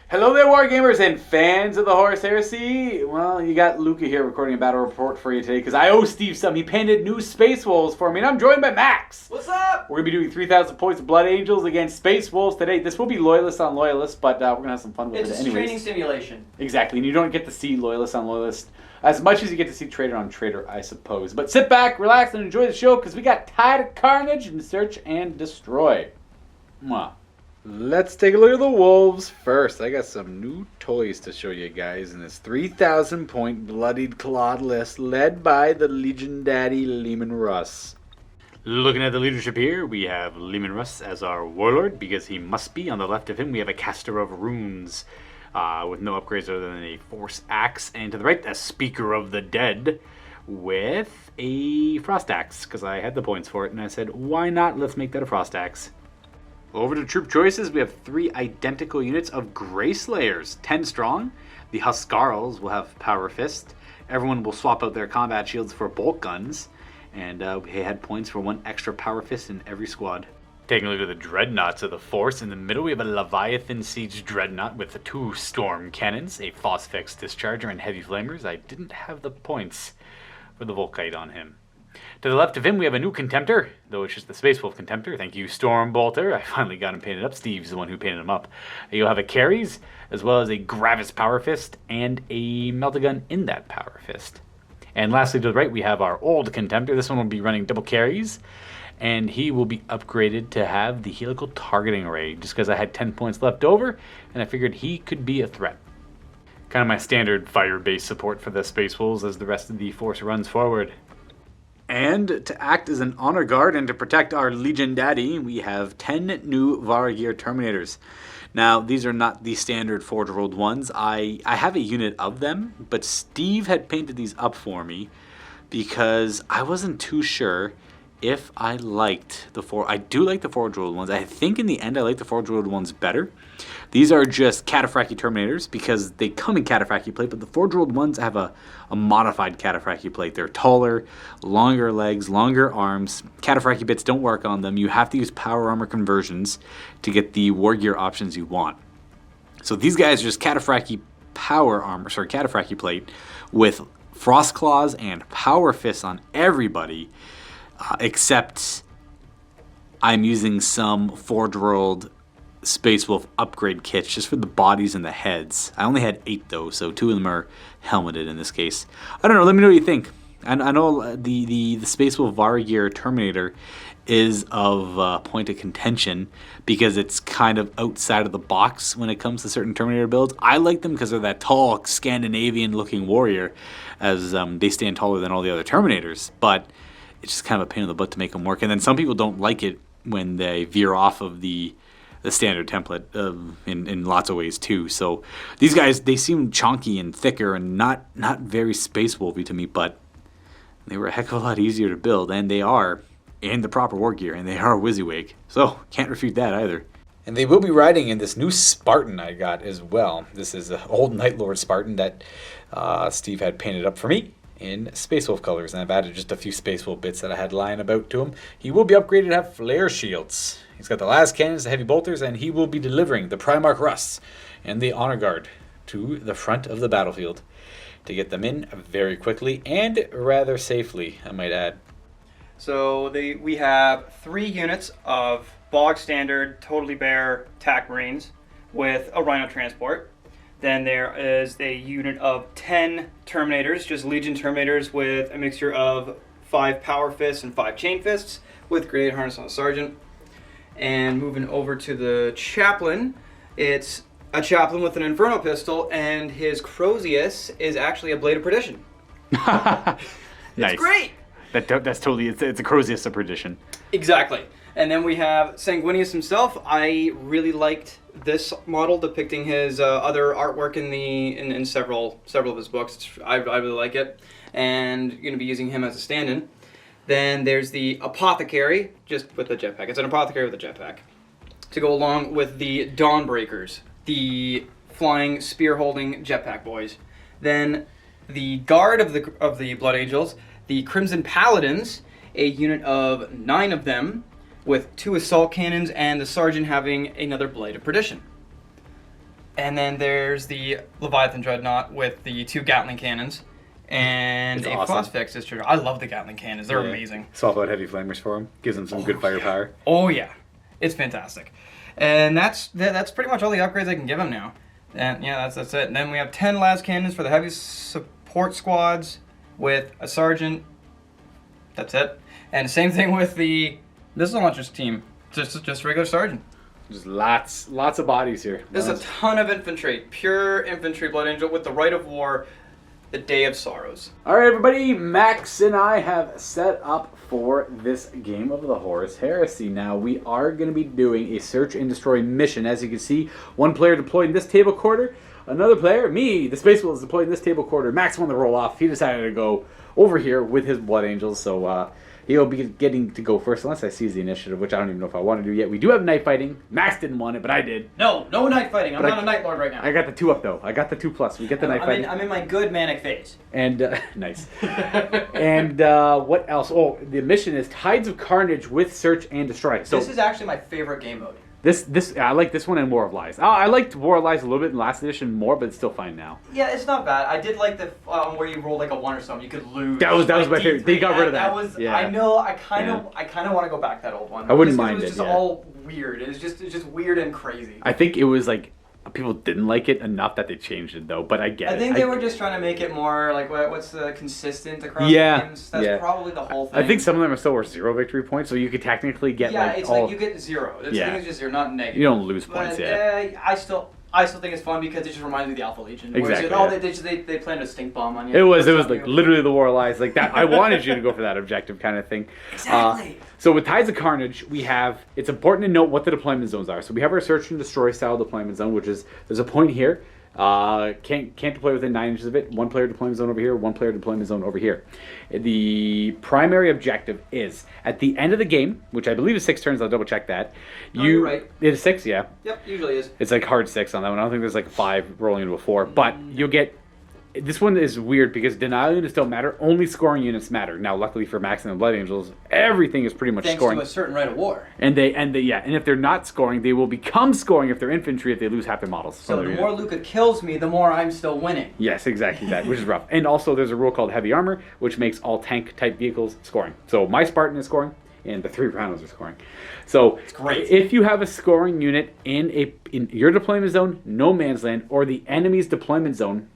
Hello there, Wargamers and fans of the Horus Heresy. Well, you got Luca here recording a battle report for you today because I owe Steve some. He painted new Space Wolves for me, and I'm joined by Max. What's up? We're going to be doing 3,000 points of Blood Angels against Space Wolves today. This will be Loyalist on Loyalist, but we're going to have some fun with it anyways. It's a training simulation. Exactly, and you don't get to see Loyalist on Loyalist as much as you get to see Traitor on Traitor, I suppose. But sit back, relax, and enjoy the show because we got Tide of Carnage and Search and Destroy. Mwah. Let's take a look at the Wolves first. I got some new toys to show you guys in this 3,000 point Bloodied Clawed list led by the Legion Daddy Leman Russ. Looking at the leadership here, we have Leman Russ as our Warlord because he must be. On the left of him, we have a Caster of Runes with no upgrades other than a Force Axe. And to the right, a Speaker of the Dead with a Frost Axe because I had the points for it and I said, why not? Let's make that a Frost Axe. Over to troop choices, we have 3 identical units of Grey Slayers, 10 strong. The Huskarls will have Power Fist. Everyone will swap out their combat shields for bolt guns. And we had points for 1 extra Power Fist in every squad. Taking a look at the Dreadnoughts of the Force, in the middle we have a Leviathan Siege Dreadnought with 2 Storm Cannons, a Phosphex Discharger, and Heavy Flamers. I didn't have the points for the Volkite on him. To the left of him, we have a new Contemptor, though it's just the Spacewolf Contemporary. Thank you, Stormbolter. I finally got him painted up. Steve's the one who painted him up. You'll have a Carries, as well as a Gravis Power Fist, and a Melt-A-Gun in that Power Fist. And lastly, to the right, we have our old Contemptor. This one will be running double Carries, and he will be upgraded to have the Helical Targeting Array, just because I had 10 points left over, and I figured he could be a threat. Kind of my standard fire-based support for the Space Wolves as the rest of the Force runs forward. And to act as an honor guard and to protect our Legion Daddy, we have 10 new Varagir Terminators. Now, these are not the standard forge-rolled ones. I have a unit of them, but Steve had painted these up for me because I wasn't too sure if I liked the I do like the forge-rolled ones. I think in the end I like the forge-rolled ones better. These are just Cataphractii Terminators because they come in Cataphractii plate, but the forge-rolled ones have a modified Cataphractii plate. They're taller, longer legs, longer arms. Cataphractii bits don't work on them. You have to use power armor conversions to get the war gear options you want. So these guys are just Cataphractii Cataphractii plate with Frost Claws and Power Fists on everybody, except I'm using some forge-rolled Space Wolf upgrade kits just for the bodies and the heads. I only had 8 though, so 2 of them are helmeted in this case. I don't know, let me know what you think. I know the Space Wolf Varagir Terminator is of point of contention because it's kind of outside of the box when it comes to certain Terminator builds. I like them because they're that tall Scandinavian looking warrior, as they stand taller than all the other Terminators, but it's just kind of a pain in the butt to make them work. And then some people don't like it when they veer off of the standard template in lots of ways too. So these guys, they seem chonky and thicker and not very Space Wolfy to me, but they were a heck of a lot easier to build, and they are in the proper war gear, and they are WYSIWYG. So can't refute that either. And they will be riding in this new Spartan I got as well. This is an old Night Lord Spartan that Steve had painted up for me in Space Wolf colors, and I've added just a few Space Wolf bits that I had lying about to him. He will be upgraded to have flare shields. He's got the las cannons, the heavy bolters, and he will be delivering the Primarch Russ and the Honor Guard to the front of the battlefield to get them in very quickly and rather safely, I might add. So we have 3 units of bog standard, totally bare TAC Marines with a Rhino transport. Then there is a unit of 10 Terminators, just Legion Terminators with a mixture of 5 Power Fists and 5 Chain Fists with Grenade Harness on a Sergeant. And moving over to the Chaplain, it's a Chaplain with an Inferno Pistol, and his Crozius is actually a Blade of Perdition. Nice. It's great! That's totally, it's a Crozius of Perdition. Exactly. And then we have Sanguinius himself. I really liked this model depicting his other artwork in several of his books. I really like it, and you're going to be using him as a stand-in. Then there's the Apothecary, just with the jetpack. It's an Apothecary with a jetpack. To go along with the Dawnbreakers, the flying, spear-holding jetpack boys. Then the Guard of the Blood Angels, the Crimson Paladins, a unit of 9 of them, with 2 assault cannons and the sergeant having another Blade of Perdition. And then there's the Leviathan Dreadnought with the 2 Gatling cannons and It's a awesome. Phosphex distributor. I love the Gatling cannons. They're amazing. Swap out heavy flamers for him. Gives him some good firepower. Oh, yeah. It's fantastic. And that's pretty much all the upgrades I can give him now. And yeah, that's it. And then we have 10 las cannons for the heavy support squads with a sergeant. That's it. And same thing with the missile launchers team. Just regular sergeant. Just lots of bodies here. There's a ton of infantry. Pure infantry Blood Angel with the Rite of War, the Day of Sorrows. All right, everybody. Max and I have set up for this game of the Horus Heresy. Now, we are going to be doing a search and destroy mission. As you can see, one player deployed in this table quarter. Another player, me, the Spacewolf, is deployed in this table quarter. Max won the roll off. He decided to go over here with his Blood Angels, so he'll be getting to go first, unless I seize the initiative, which I don't even know if I want to do yet. We do have night fighting. Max didn't want it, but I did. No night fighting. I'm not a Night Lord right now. I got the 2 up, though. I got the 2+. We get the night fighting. I'm in my good manic phase. And, nice. And what else? Oh, the mission is Tides of Carnage with Search and Destroy. So This is actually my favorite game mode. This I like this one and War of Lies. I liked War of Lies a little bit in last edition more, but it's still fine now. Yeah, it's not bad. I did like the where you roll like a 1 or something. You could lose. That was my favorite. They got rid of that. That was. Yeah. I know. I kind of want to go back to that old one. I wouldn't Just 'cause mind it. it, Was just yeah. all weird. It's just weird and crazy. I think it was like people didn't like it enough that they changed it though, but I get it. I think they were just trying to make it more like what's the consistent across Yeah, games. That's yeah. probably the whole thing. I think some of them are still worth 0 victory points, so you could technically get it's all. like you get 0. The thing is just you're not negative. You don't lose points, But, yeah. I still think it's fun because it just reminds me of the Alpha Legion. Exactly, They planted a stink bomb on you. It was like literally the War of Lies, like that. I wanted you to go for that objective kind of thing. Exactly. So with Tides of Carnage, it's important to note what the deployment zones are. So we have our search and destroy style deployment zone, which is there's a point here. Can't deploy within 9 inches of it. 1 player deployment zone over here. 1 player deployment zone over here. The primary objective is at the end of the game, which I believe is 6 turns. I'll double check that. You're right. It is 6, yeah. Yep, usually is. It's like hard 6 on that one. I don't think there's like a 5 rolling into a 4. But you'll get. This one is weird because denial units don't matter. Only scoring units matter. Now, luckily for Max and the Blood Angels, everything is pretty much Thanks scoring. to a certain Rite of War. And if they're not scoring, they will become scoring if they're infantry if they lose half their models. So the more Luca kills me, the more I'm still winning. Yes, exactly that, which is rough. And also, there's a rule called heavy armor, which makes all tank type vehicles scoring. So my Spartan is scoring, and the 3 Rhinos are scoring. So it's great. If you have a scoring unit in your deployment zone, no man's land, or the enemy's deployment zone,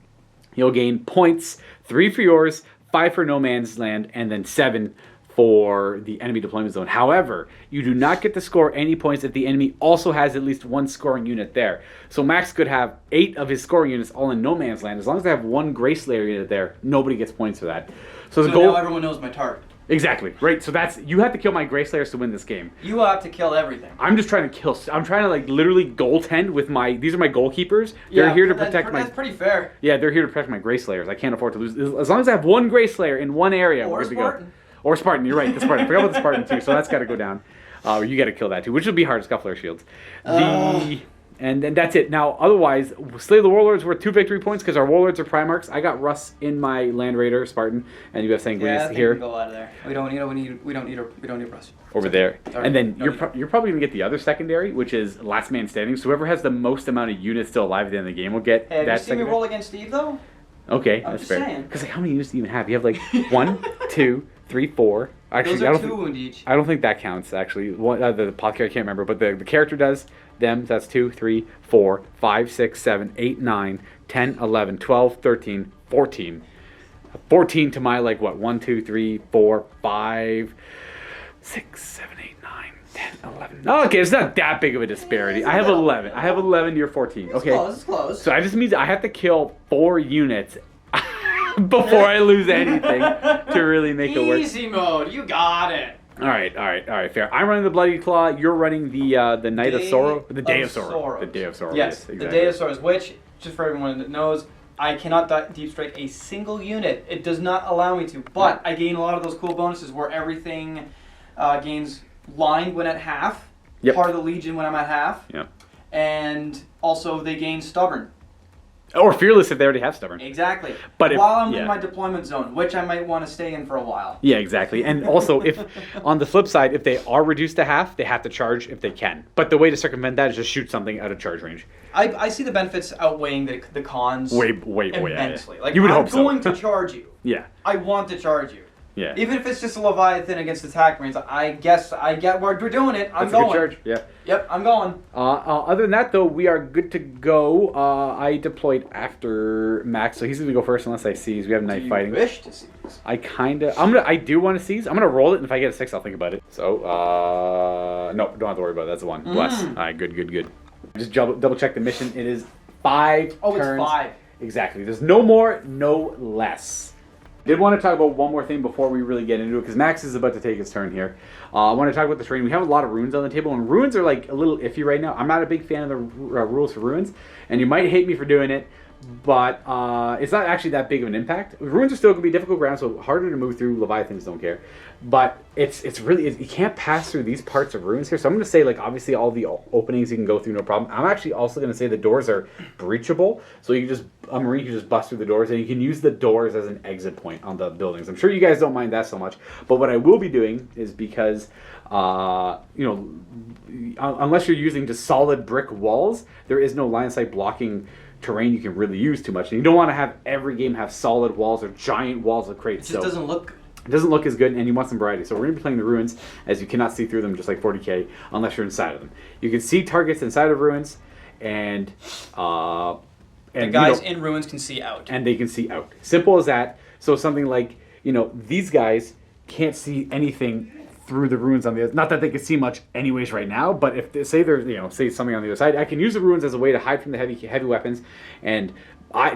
you'll gain points, 3 for yours, 5 for no man's land, and then 7 for the enemy deployment zone. However, you do not get to score any points if the enemy also has at least 1 scoring unit there. So Max could have 8 of his scoring units all in no man's land. As long as they have 1 Grey Slayer unit there, nobody gets points for that. So the goal. Now everyone knows my target. Exactly, right? So you have to kill my Grey Slayers to win this game. You have to kill everything. I'm just trying to kill. I'm trying to like literally goaltend with these are my goalkeepers. They're here to protect That's pretty fair. Yeah, they're here to protect my Grey Slayers. I can't afford to lose. As long as I have 1 Grey Slayer in 1 area, we're good to go. Or Spartan, you're right, the Spartan. I forgot about the Spartan too, so that's got to go down. You got to kill that too, which will be hard to Scuffler Shields. And then that's it. Now, otherwise, Slay the Warlords worth 2 victory points because our Warlords are Primarchs. I got Russ in my Land Raider Spartan, and you have Sanguinius here. Yeah, go out of there. We don't need Russ. Over there. Sorry. And then you're probably going to get the other secondary, which is Last Man Standing. So whoever has the most amount of units still alive at the end of the game will get that that secondary. Have you seen me secondary. roll against Steve, though? Okay, I'm that's just fair. saying. Because like, how many units do you even have? You have like 1, 2, 3, 4. Actually, Those are 2 wound each. I don't think that counts, actually. The Apothecary, I can't remember, but the character does. Them, that's 2, 3, 4, 5, 6, 7, 8, 9, 10, 11, 12, 13, 14. 14 to my, 1, 2, 3, 4, 5, 6, 7, 8, 9, 10, 11. Oh, okay, it's not that big of a disparity. I have 11. I have 11, you're 14. Okay. It's close. So that just means I have to kill 4 units before I lose anything to really make it work. Easy mode, you got it. All right, fair. I'm running the Bloody Claw. You're running the Night of Sorrow, the Day of Sorrow. The Day of Sorrow. Yes, exactly. the Day of Sorrows, which, just for everyone that knows, I cannot deep strike a single unit. It does not allow me to, but I gain a lot of those cool bonuses where everything gains line when at half, part of the Legion when I'm at half, Yep. and also they gain stubborn. Or fearless if they already have stubborn. Exactly. But while I'm in my deployment zone, which I might want to stay in for a while. Yeah, exactly. And also, if on the flip side, if they are reduced to half, they have to charge if they can. But the way to circumvent that is just shoot something out of charge range. I see the benefits outweighing the cons way immensely. Yeah. Like, You would I'm hope so. going to charge you. Yeah. I want to charge you. Yeah. Even if it's just a Leviathan against attack marines, I guess I get where we're doing it. I'm That's going. a good charge. Yeah. Yep, I'm going. Other than that, though, we are good to go. I deployed after Max, so he's going to go first unless I seize. We have night fighting. Do you wish to seize? I do want to seize. I'm going to roll it, and if I get a 6, I'll think about it. So, no, don't have to worry about it. That's a 1. Bless. All right, good. Just double check the mission. It is 5 Oh, turns. it's 5. Exactly. There's no more, no less. Did want to talk about one more thing before we really get into it, because Max is about to take his turn here. I want to talk about the terrain. We have a lot of runes on the table, and runes are like a little iffy right now. I'm not a big fan of the rules for runes, and you might hate me for doing it, but it's not actually that big of an impact. Runes are still going to be difficult ground, so harder to move through. Leviathans don't care. But it's really, you can't pass through these parts of runes here. So I'm going to say, like, obviously all the openings you can go through, no problem. I'm actually also going to say the doors are breachable. So you can just, a Marine can just bust through the doors, and you can use the doors as an exit point on the buildings. I'm sure you guys don't mind that so much. But what I will be doing is because, unless you're using just solid brick walls, there is no line of sight blocking terrain you can really use too much. And you don't want to have every game have solid walls or giant walls of crates. It just doesn't look good. It doesn't look as good, and you want some variety. So we're going to be playing the ruins, as you cannot see through them just like 40k unless you're inside of them. You can see targets inside of ruins, and the guys in ruins can see out. And they can see out. Simple as that. So something like, these guys can't see anything through the ruins on the other. Not that they can see much anyways right now, but if they say there's, say something on the other side, I can use the ruins as a way to hide from the heavy weapons, and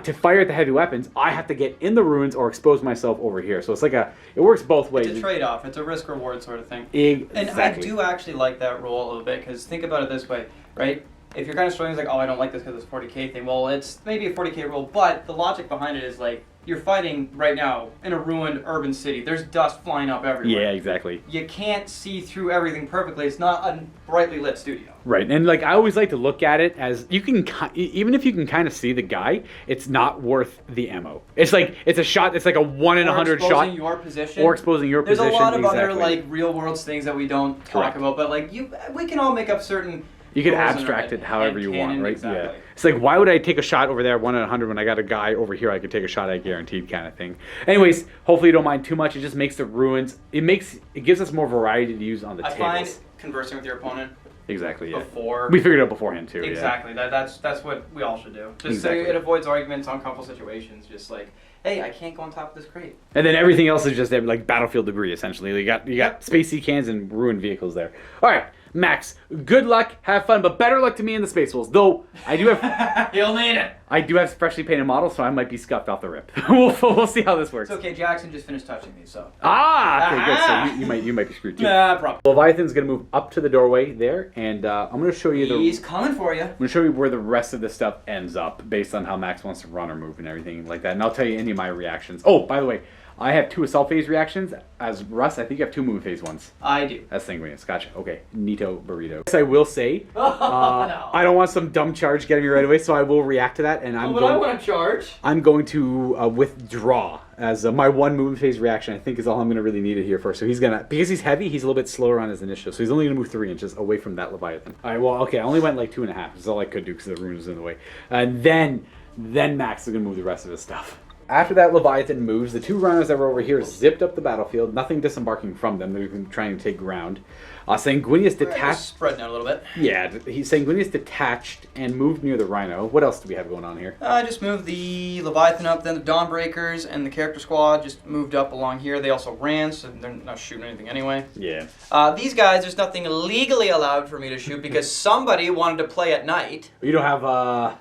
to fire at the heavy weapons, I have to get in the ruins or expose myself over here. So it's like it works both ways. It's a trade-off. It's a risk-reward sort of thing. Exactly. And I do actually like that rule a little bit, because think about it this way, right? If you're kind of struggling, it's like, oh, I don't like this because it's a 40k thing. Well, it's maybe a 40k rule, but the logic behind it is like, you're fighting right now in a ruined urban city. There's dust flying up everywhere. Yeah, exactly. You can't see through everything perfectly. It's not a brightly lit studio. Right, and like I always like to look at it as you can, even if you can kind of see the guy, it's not worth the ammo. It's like it's a shot. It's like a 1 in 100 shot. Or exposing your position. Or exposing your position. There's a lot of exactly. other like real world things that we don't talk about, but like we can all make up certain. You can abstract it however you want, right? Exactly. Yeah. It's like, why would I take a shot over there 1 in 100 when I got a guy over here I could take a shot at guaranteed kind of thing. Anyways, hopefully you don't mind too much. It just makes the ruins, it gives us more variety to use on the tables. I find conversing with your opponent. Exactly, yeah. Before. We figured it out beforehand too. Exactly. Yeah. That's what we all should do. Just exactly. so it avoids arguments, uncomfortable situations. Just like, hey, I can't go on top of this crate. And then everything else is just like battlefield debris essentially. You got space sea cans and ruined vehicles there. All right. Max, good luck, have fun, but better luck to me in the Space Wolves. Though I do have, you'll need it. I do have freshly painted models, so I might be scuffed off the rip. we'll see how this works. It's okay. Jackson just finished touching me, so. Okay, good. So you might be screwed too. Nah, problem. Leviathan's gonna move up to the doorway there, and I'm gonna show you He's coming for you. I'm gonna show you where the rest of the stuff ends up based on how Max wants to run or move and everything like that. And I'll tell you any of my reactions. Oh, by the way, I have 2 assault phase reactions. As Russ, I think you have 2 move phase ones. I do. That's sanguineous. Gotcha. Okay. Neato burrito. Yes, I will say, no. I don't want some dumb charge getting me right away, so I will react to that. And I want to charge. I'm going to withdraw as my 1 move phase reaction. I think is all I'm going to really need it here for. So he's gonna, because he's heavy, he's a little bit slower on his initiative. So he's only going to move 3 inches away from that Leviathan. All right. Well, okay. I only went like 2.5. That's all I could do because the rune was in the way. And then Max is going to move the rest of his stuff. After that Leviathan moves, the 2 runners that were over here zipped up the battlefield, nothing disembarking from them. They've been trying to take ground. Sanguinius detached. Spreading out a little bit. Yeah, Sanguinius detached and moved near the Rhino. What else do we have going on here? I just moved the Leviathan up, then the Dawnbreakers and the character squad just moved up along here. They also ran, so they're not shooting anything anyway. Yeah. These guys, there's nothing legally allowed for me to shoot because somebody wanted to play at night. You don't have,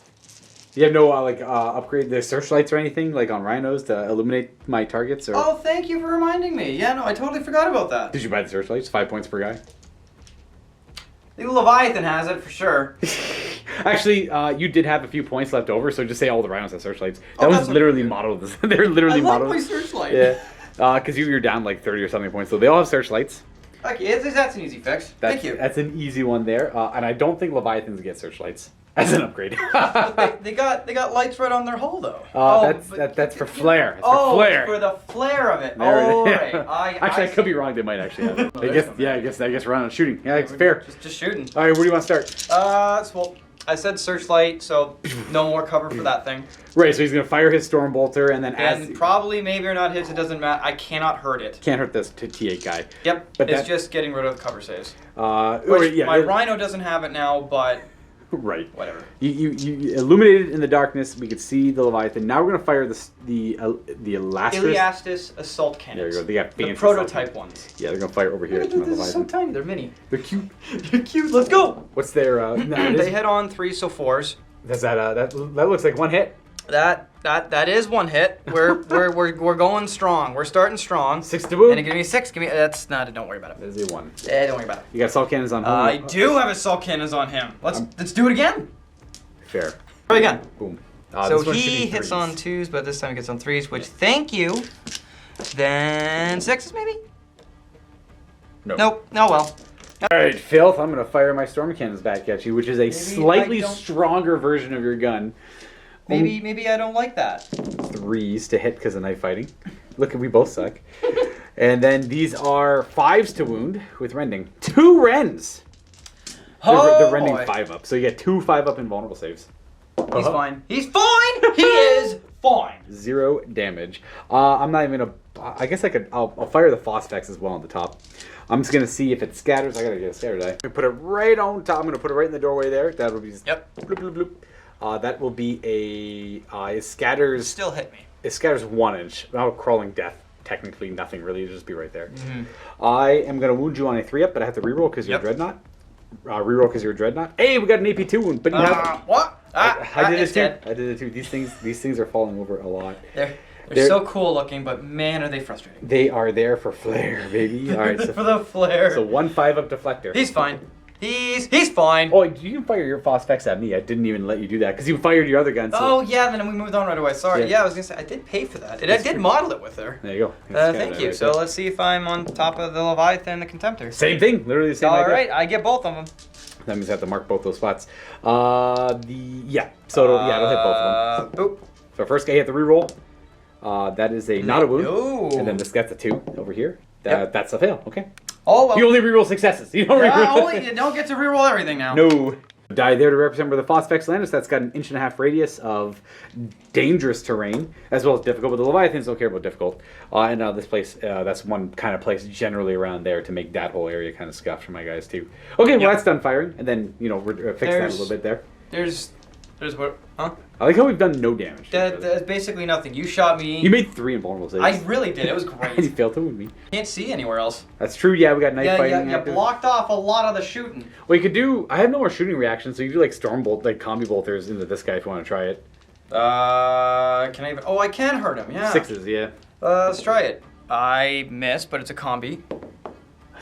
you have no, upgrade the searchlights or anything, like on Rhinos to illuminate my targets? Or? Oh, thank you for reminding me. Yeah, no, I totally forgot about that. Did you buy the searchlights? 5 points per guy? The Leviathan has it, for sure. Actually, you did have a few points left over, so just say all the Rhinos have searchlights. That was literally modeled. They're literally modeled. I like my searchlight. Yeah. Because you were down like 30 or something points, so they all have searchlights. Okay, that's an easy fix. Thank you. That's an easy one there. And I don't think Leviathans get searchlights. as an upgrade. they got lights right on their hull though. That's for flare. It's for flare. For the flare of it. Right. Right. I could be wrong. They might actually have it. I guess we're on shooting. Yeah, it's fair. Just shooting. All right, where do you want to start? Well, I said searchlight, so no more cover for that thing. Right, so he's going to fire his Stormbolter, and then probably, maybe or not hits, it doesn't matter. I cannot hurt it. Can't hurt this T8 guy. Yep, but it's just getting rid of the cover saves. My Rhino doesn't have it now, but... Right. Whatever. You illuminated in the darkness. We could see the Leviathan. Now we're going to fire the Iliastus assault cannons. There you go. They got fancy prototype ones. Yeah, they're going to fire over here. They're so tiny. They're mini. They're cute. They're cute. Let's go. What's their... they hit on 3, so 4s. Does that looks like one hit. That is one hit. We're going strong. We're starting strong. 6 to wound. And give me 6. That's not. Don't worry about it. That is a 1. Don't worry about it. You got assault cannons on him. I do have assault cannons on him. Let's do it again. Fair. Try again. Boom. So he hits on 2s, but this time he gets on 3s. Which thank you. Then 6s maybe. Nope. Oh well. All right, Filth. I'm going to fire my storm cannons back at you, which is a slightly stronger version of your gun. Maybe I don't like that. 3s to hit because of knife fighting. Look, we both suck. And then these are 5s to wound with rending. 2 rends. They're rending 5 up, so you get 2 5-up invulnerable saves. He's fine. He's fine. He is fine. 0 damage. I'm not even gonna. I guess I'll fire the Phosphex as well on the top. I'm just gonna see if it scatters. I gotta get a scatter die. I'm gonna put it right on top. I'm gonna put it right in the doorway there. That'll be just bloop, bloop, bloop. That will be it scatters. Still hit me. It scatters 1 inch. Now crawling death. Technically nothing really. It'll just be right there. I am gonna wound you on a 3-up, but I have to reroll because you're a Dreadnought. Reroll because you're a Dreadnought. Hey, we got an AP2 wound, but you have what? I did it too. I did it too. These things are falling over a lot. They're so cool looking, but man, are they frustrating. They are there for flair, baby. All right, so for the flare. So 1 5-up deflector. He's fine. He's fine. Oh, you can fire your Phosphex at me. I didn't even let you do that because you fired your other gun. So. Oh yeah, then we moved on right away. Sorry. Yeah, I was gonna say I did pay for that. I did model it with her. There you go. Thank you. Right so let's see if I'm on top of the Leviathan and the Contemptor. Same thing. Literally the same. All right, I get both of them. That means I have to mark both those spots. So it'll hit both of them. Boop. So first guy you have to reroll. That is not a wound. No. And then this guy's a 2 over here. That's a fail. Okay. Oh, well. You only reroll successes. You don't you don't get to reroll everything now. No. Die there to represent where the Phosphex landed. That's got an 1.5 inch radius of dangerous terrain, as well as difficult, but the Leviathans don't care about difficult. And this place, that's one kind of place generally around there to make that whole area kind of scuffed for my guys too. Okay, well that's done firing, and then, we're fix that a little bit there. There's what? Huh? I like how we've done no damage. That's basically nothing. You shot me. You made 3 invulnerable saves. I really did. It was great. You failed to wound me. Can't see anywhere else. That's true. Yeah, we got knife fighting. Yeah, you blocked off a lot of the shooting. Well, you could do. I have no more shooting reactions, so you do like Stormbolt, like Combi Bolters into this guy if you want to try it. Can I even? Oh, I can hurt him. Yeah. 6s, yeah. Let's try it. I missed, but it's a combi.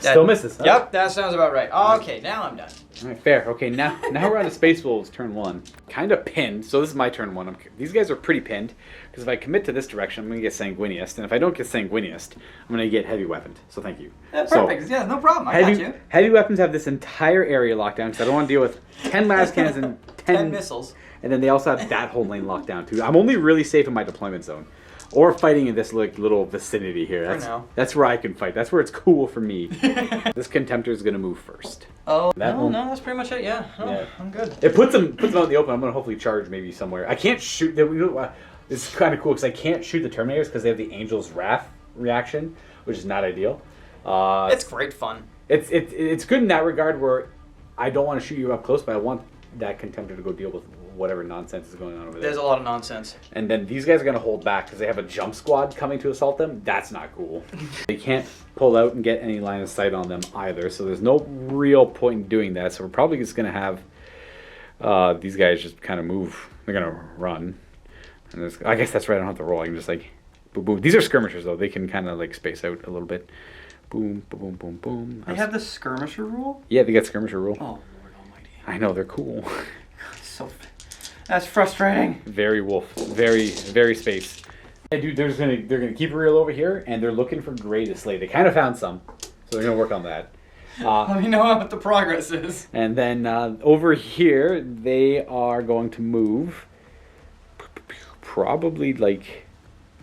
Still misses. Huh? Yep, that sounds about right. Okay, now I'm done. All right, fair. Okay, now we're on to Space Wolves turn 1. Kind of pinned, so this is my turn 1. These guys are pretty pinned, because if I commit to this direction, I'm going to get Sanguiniest, and if I don't get Sanguiniest, I'm going to get Heavy Weaponed, so thank you. Perfect, yeah, no problem, I got you. Heavy Weapons have this entire area locked down, because I don't want to deal with 10 las cannons and 10 missiles. And then they also have that whole lane locked down, too. I'm only really safe in my deployment zone. Or fighting in this little vicinity here. That's where I can fight. That's where it's cool for me. This Contemptor is going to move first. Oh, no, that's pretty much it. Yeah, I'm good. It puts them out in the open. I'm going to hopefully charge maybe somewhere. I can't shoot. It's kind of cool because I can't shoot the Terminators because they have the Angel's Wrath reaction, which is not ideal. It's great fun. It's good in that regard where I don't want to shoot you up close, but I want that Contemptor to go deal with whatever nonsense is going on over there. There's a lot of nonsense. And then these guys are going to hold back because they have a jump squad coming to assault them. That's not cool. They can't pull out and get any line of sight on them either, so there's no real point in doing that. So we're probably just going to have these guys just kind of move. They're going to run. And I guess that's right. I don't have to roll. I can just like boom, boom. These are skirmishers, though. They can kind of like space out a little bit. Boom, boom, boom, boom, boom. They have the skirmisher rule? Yeah, they got skirmisher rule. Oh, Lord almighty. I know, they're cool. That's frustrating. Very wolf. Very, very space. Yeah, dude, they're gonna keep a reel over here, and they're looking for Grey to slay. They kind of found some, so they're gonna work on that. Let me know what the progress is. And then over here, they are going to move probably like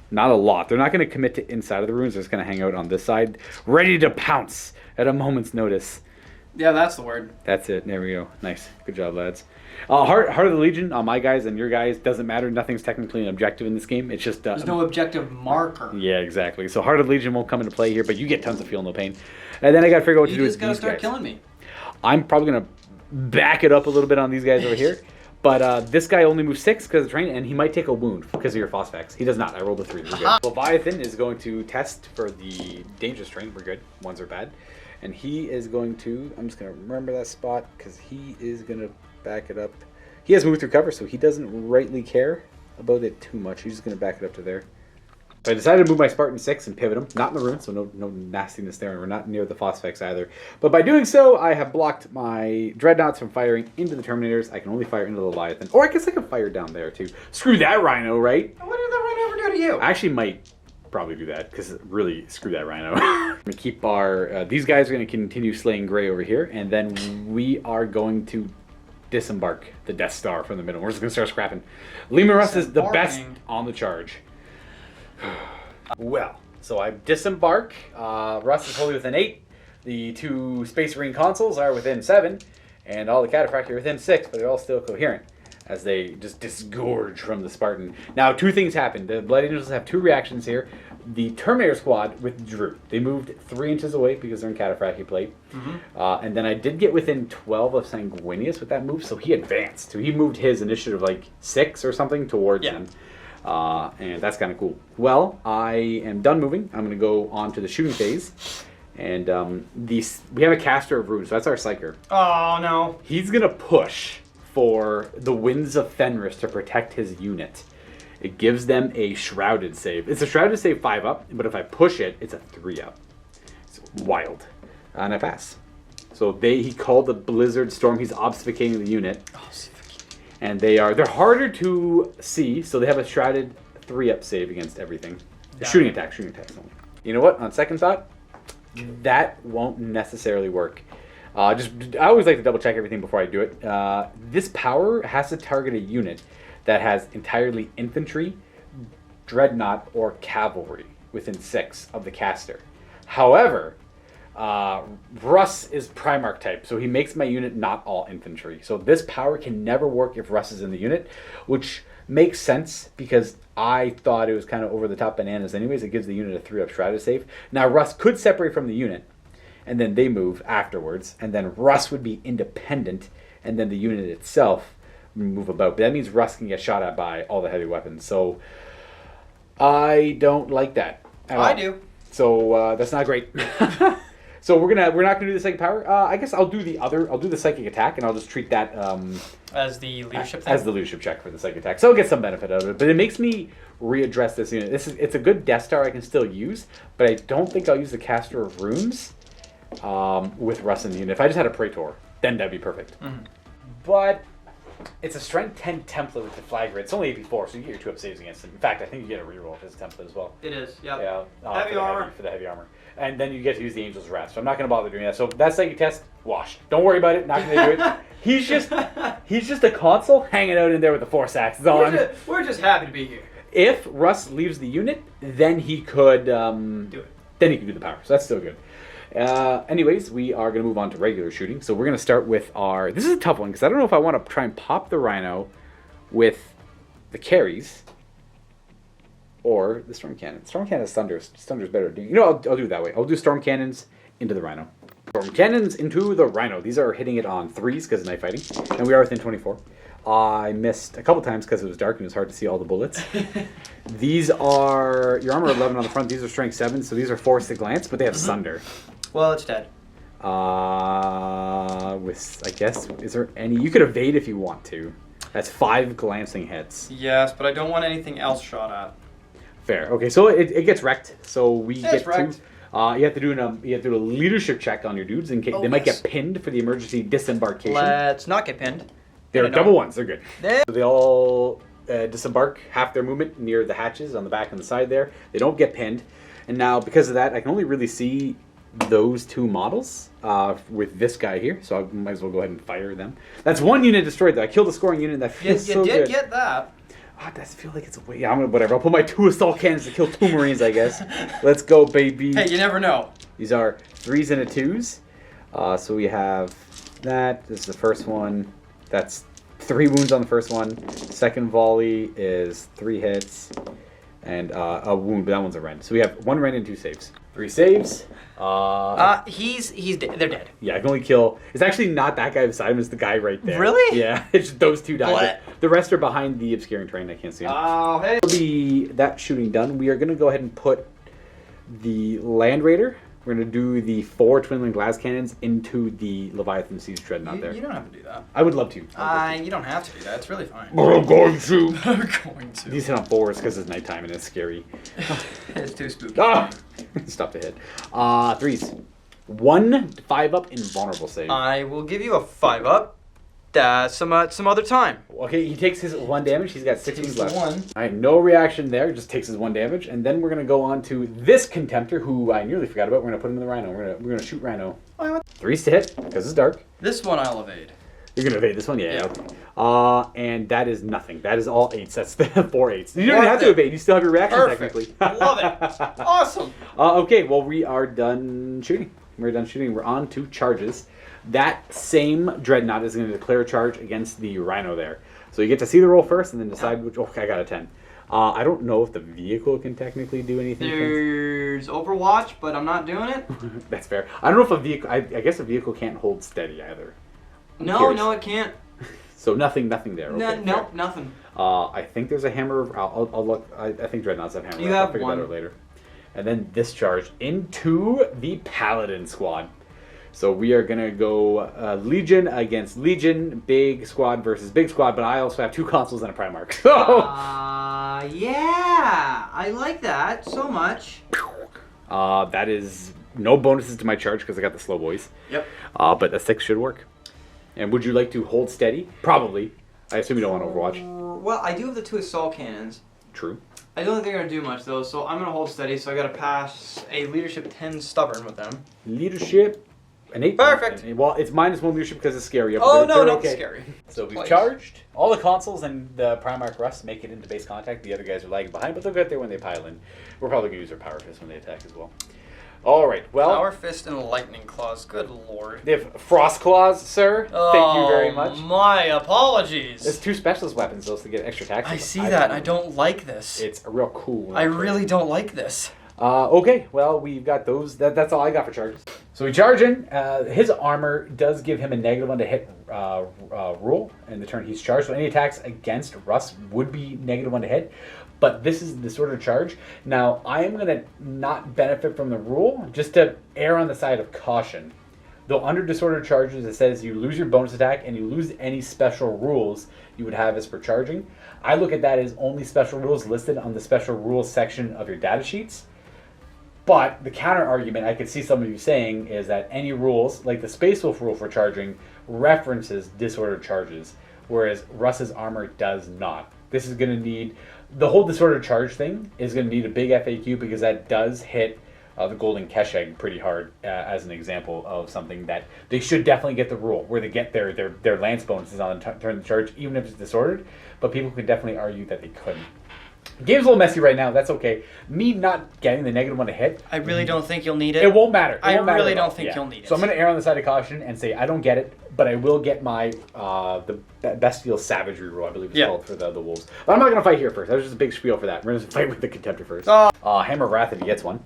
not a lot. They're not going to commit to inside of the ruins. They're just going to hang out on this side, ready to pounce at a moment's notice. Yeah, that's the word. That's it. There we go. Nice. Good job, lads. Heart of the Legion on my guys and your guys doesn't matter. Nothing's technically an objective in this game. It's just... There's no objective marker. Yeah, exactly. So Heart of the Legion won't come into play here, but you get tons of feel no pain. And then I got to figure out what to do with these guys. You just got to start killing me. I'm probably going to back it up a little bit on these guys over here. But this guy only moves 6 because of terrain, and he might take a wound because of your phosphax. He does not. I rolled a 3. We're good. Leviathan is going to test for the dangerous terrain. We're good. Ones are bad. And he is going to... I'm just going to remember that spot because he is going to back it up. He has moved through cover, so he doesn't rightly care about it too much. He's just going to back it up to there. So I decided to move my Spartan 6 and pivot him. Not in the ruin, so no nastiness there. And we're not near the phosphax either. But by doing so, I have blocked my Dreadnoughts from firing into the Terminators. I can only fire into the Leviathan. Or I guess I can fire down there, too. Screw that Rhino, right? What did the Rhino ever do to you? I actually might probably do that, because really, screw that Rhino. I'm going to keep our... these guys are going to continue slaying Grey over here. And then we are going to disembark the Death Star from the middle. We're just going to start scrapping. Leman Russ is the best on the charge. Well, so I disembark. Russ is wholly within 8. The 2 Space Marine consoles are within 7. And all the Cataphracts are within 6, but they're all still coherent as they just disgorge from the Spartan. Now, 2 things happened. The Blood Angels have 2 reactions here. The Terminator squad withdrew. They moved 3 inches away because they're in Cataphractii plate. And then I did get within 12 of Sanguinius with that move, so he advanced. So he moved his initiative like 6 or something towards them. And that's kind of cool. Well, I am done moving. I'm going to go on to the shooting phase. And we have a caster of runes, so that's our Psyker. Oh, no. He's going to push for the Winds of Fenris to protect his unit. It gives them a Shrouded save. It's a Shrouded save 5 up, but if I push it, it's a 3 up. It's wild. And I pass. So he called the Blizzard Storm. He's obfuscating the unit. And they're harder to see, so they have a Shrouded 3 up save against everything. Yeah. Shooting attacks only. You know what? On second thought, that won't necessarily work. I always like to double check everything before I do it. This power has to target a unit that has entirely infantry, dreadnought, or cavalry within 6 of the caster. However, Russ is Primarch type, so he makes my unit not all infantry. So this power can never work if Russ is in the unit, which makes sense because I thought it was kind of over the top bananas anyways. It gives the unit a 3 up Shrouded save. Now Russ could separate from the unit, and then they move afterwards, and then Russ would be independent, and then the unit itself move about. But that means Russ can get shot at by all the heavy weapons. So I don't like that at all. I do. So that's not great. So we're not gonna do the psychic power. I guess I'll do the psychic attack, and I'll just treat that as the leadership thing? As the leadership check for the psychic attack. So I'll get some benefit out of it. But it makes me readdress this unit. It's a good Death Star I can still use, but I don't think I'll use the Caster of Runes with Russ in the unit. If I just had a Praetor, then that'd be perfect. But it's a strength 10 template with the flag rate. It's only AP4, so you get your 2 up saves against it. In fact, I think you get a reroll if it's a template as well. It is, yep. Yeah. Heavy armor. For the heavy armor. And then you get to use the Angel's Wrath. So I'm not going to bother doing that. So that psychic test, washed. Don't worry about it. Not going to do it. He's just a console hanging out in there with the Force Axe. We're just happy to be here. If Russ leaves the unit, then he could do it. Then he can do the power. So that's still good. Anyways, we are going to move on to regular shooting. So we're going to start with our... This is a tough one, because I don't know if I want to try and pop the Rhino with the carries or the Storm Cannon. Storm Cannon has Thunder. Thunder's better. You know, I'll do it that way. I'll do Storm Cannons into the Rhino. Storm Cannons into the Rhino. These are hitting it on 3s because of night fighting. And we are within 24. I missed a couple times because it was dark and it was hard to see all the bullets. These are your armor 11 on the front. These are strength 7, so these are forced to glance, but they have Sunder. Well, it's dead. With I guess, is there any? You could evade if you want to. That's 5 glancing hits. Yes, but I don't want anything else shot at. Fair. Okay, so it gets wrecked. So we get wrecked. to. You have to do a leadership check on your dudes in case they might get pinned for the emergency disembarkation. Let's not get pinned. They're double ones. They're good. So they all disembark half their movement near the hatches on the back and the side there. They don't get pinned. And now, because of that, I can only really see those two models with this guy here, so I might as well go ahead and fire them. That's one unit destroyed, though. I killed a scoring unit. That feels so good. You did get that. It does feel like it's a way. Yeah, whatever. I'll put my 2 assault cannons to kill 2 Marines, I guess. Let's go, baby. Hey, you never know. These are 3s and a 2s. So we have that. This is the first one. That's 3 wounds on the first one. Second volley is 3 hits and a wound, but that one's a rend. So we have 1 rend and 2 saves. 3 saves. He's dead. They're dead. Yeah, I can only kill. It's actually not that guy beside him. It's the guy right there. Really? Yeah, it's just those 2 die. What? The rest are behind the obscuring terrain. I can't see them. Oh, hey. That shooting done, we are going to go ahead and put the Land Raider. We're going to do the 4 twin-wing glass cannons into the Leviathan Siege Dreadnought there. You don't have to do that. I would love to. You don't have to do that. It's really fine. I'm going to. I'm going to. These hit on 4s because it's nighttime and it's scary. It's too spooky. Ah! Stop the hit. 3s. 1 5-up invulnerable save. I will give you a 5-up. Some other time. Okay, he takes his 1 damage. He's got 6 wounds left. 1. All right, no reaction there. Just takes his 1 damage, and then we're gonna go on to this Contemptor, who I nearly forgot about. We're gonna put him in the Rhino. We're gonna shoot Rhino. 3s to hit because it's dark. This one I'll evade. You're gonna evade this one, yeah. Okay. And that is nothing. That is all 8s. That's the 4 8s. You don't even have to evade. You still have your reaction technically. Love it. Awesome. Okay, well we are done shooting. We're done shooting. We're on to charges. That same Dreadnought is going to declare a charge against the Rhino there. So you get to see the roll first and then decide which... Okay, I got a 10. I don't know if the vehicle can technically do anything. There's Overwatch, but I'm not doing it. That's fair. I don't know if a vehicle... I guess a vehicle can't hold steady either. No, it can't. So nothing there. Okay, nope, nothing. I think there's a hammer... I'll look... I think Dreadnoughts have hammer. You I'll have figure one. that out later. And then this charge into the Paladin squad. So we are going to go Legion against Legion, big squad versus big squad, but I also have 2 consoles and a Primarch. Yeah, I like that so much. That is no bonuses to my charge because I got the slow boys. Yep. But a 6 should work. And would you like to hold steady? Probably. I assume you don't want Overwatch. Well, I do have the 2 assault cannons. True. I don't think they're going to do much, though, so I'm going to hold steady, so I got to pass a leadership 10 stubborn with them. Leadership... An 8. Perfect. Well, it's -1 leadership because it's scary. Oh, no, not okay. scary. So we've charged. All the consoles and the Primarch Rust make it into base contact. The other guys are lagging behind, but they'll get there when they pile in. We're probably going to use our Power Fist when they attack as well. All right, well... Power Fist and Lightning Claws, good lord. They have Frost Claws, sir. Thank you very much. My apologies. There's 2 specialist weapons, those to get extra attacks. I see that. I don't like this. It's real cool. I really don't like this. Okay, well, we've got those. That's all I got for charges. So we charge in. His armor does give him a -1 to hit rule in the turn he's charged. So any attacks against Russ would be -1 to hit. But this is the sort of charge. Now, I am going to not benefit from the rule, just to err on the side of caution. Though under disordered charges, it says you lose your bonus attack and you lose any special rules you would have as per charging. I look at that as only special rules listed on the special rules section of your data sheets. But the counter argument I could see some of you saying is that any rules, like the Spacewolf rule for charging, references disordered charges, whereas Russ's armor does not. This is going to need, the whole disordered charge thing is going to need a big FAQ because that does hit the Golden Kesheg pretty hard as an example of something that they should definitely get the rule, where they get their lance bonuses on the turn of the charge, even if it's disordered, but people can definitely argue that they couldn't. The game's a little messy right now. That's okay. Me not getting the -1 to hit. I really don't think you'll need it. It won't matter. I really don't think you'll need it. So I'm going to err on the side of caution and say I don't get it, but I will get my the Bestial Savagery rule, I believe it's called, for the wolves. But I'm not going to fight here first. That was just a big spiel for that. We're going to fight with the Contemptor first. Hammer of Wrath if he gets one.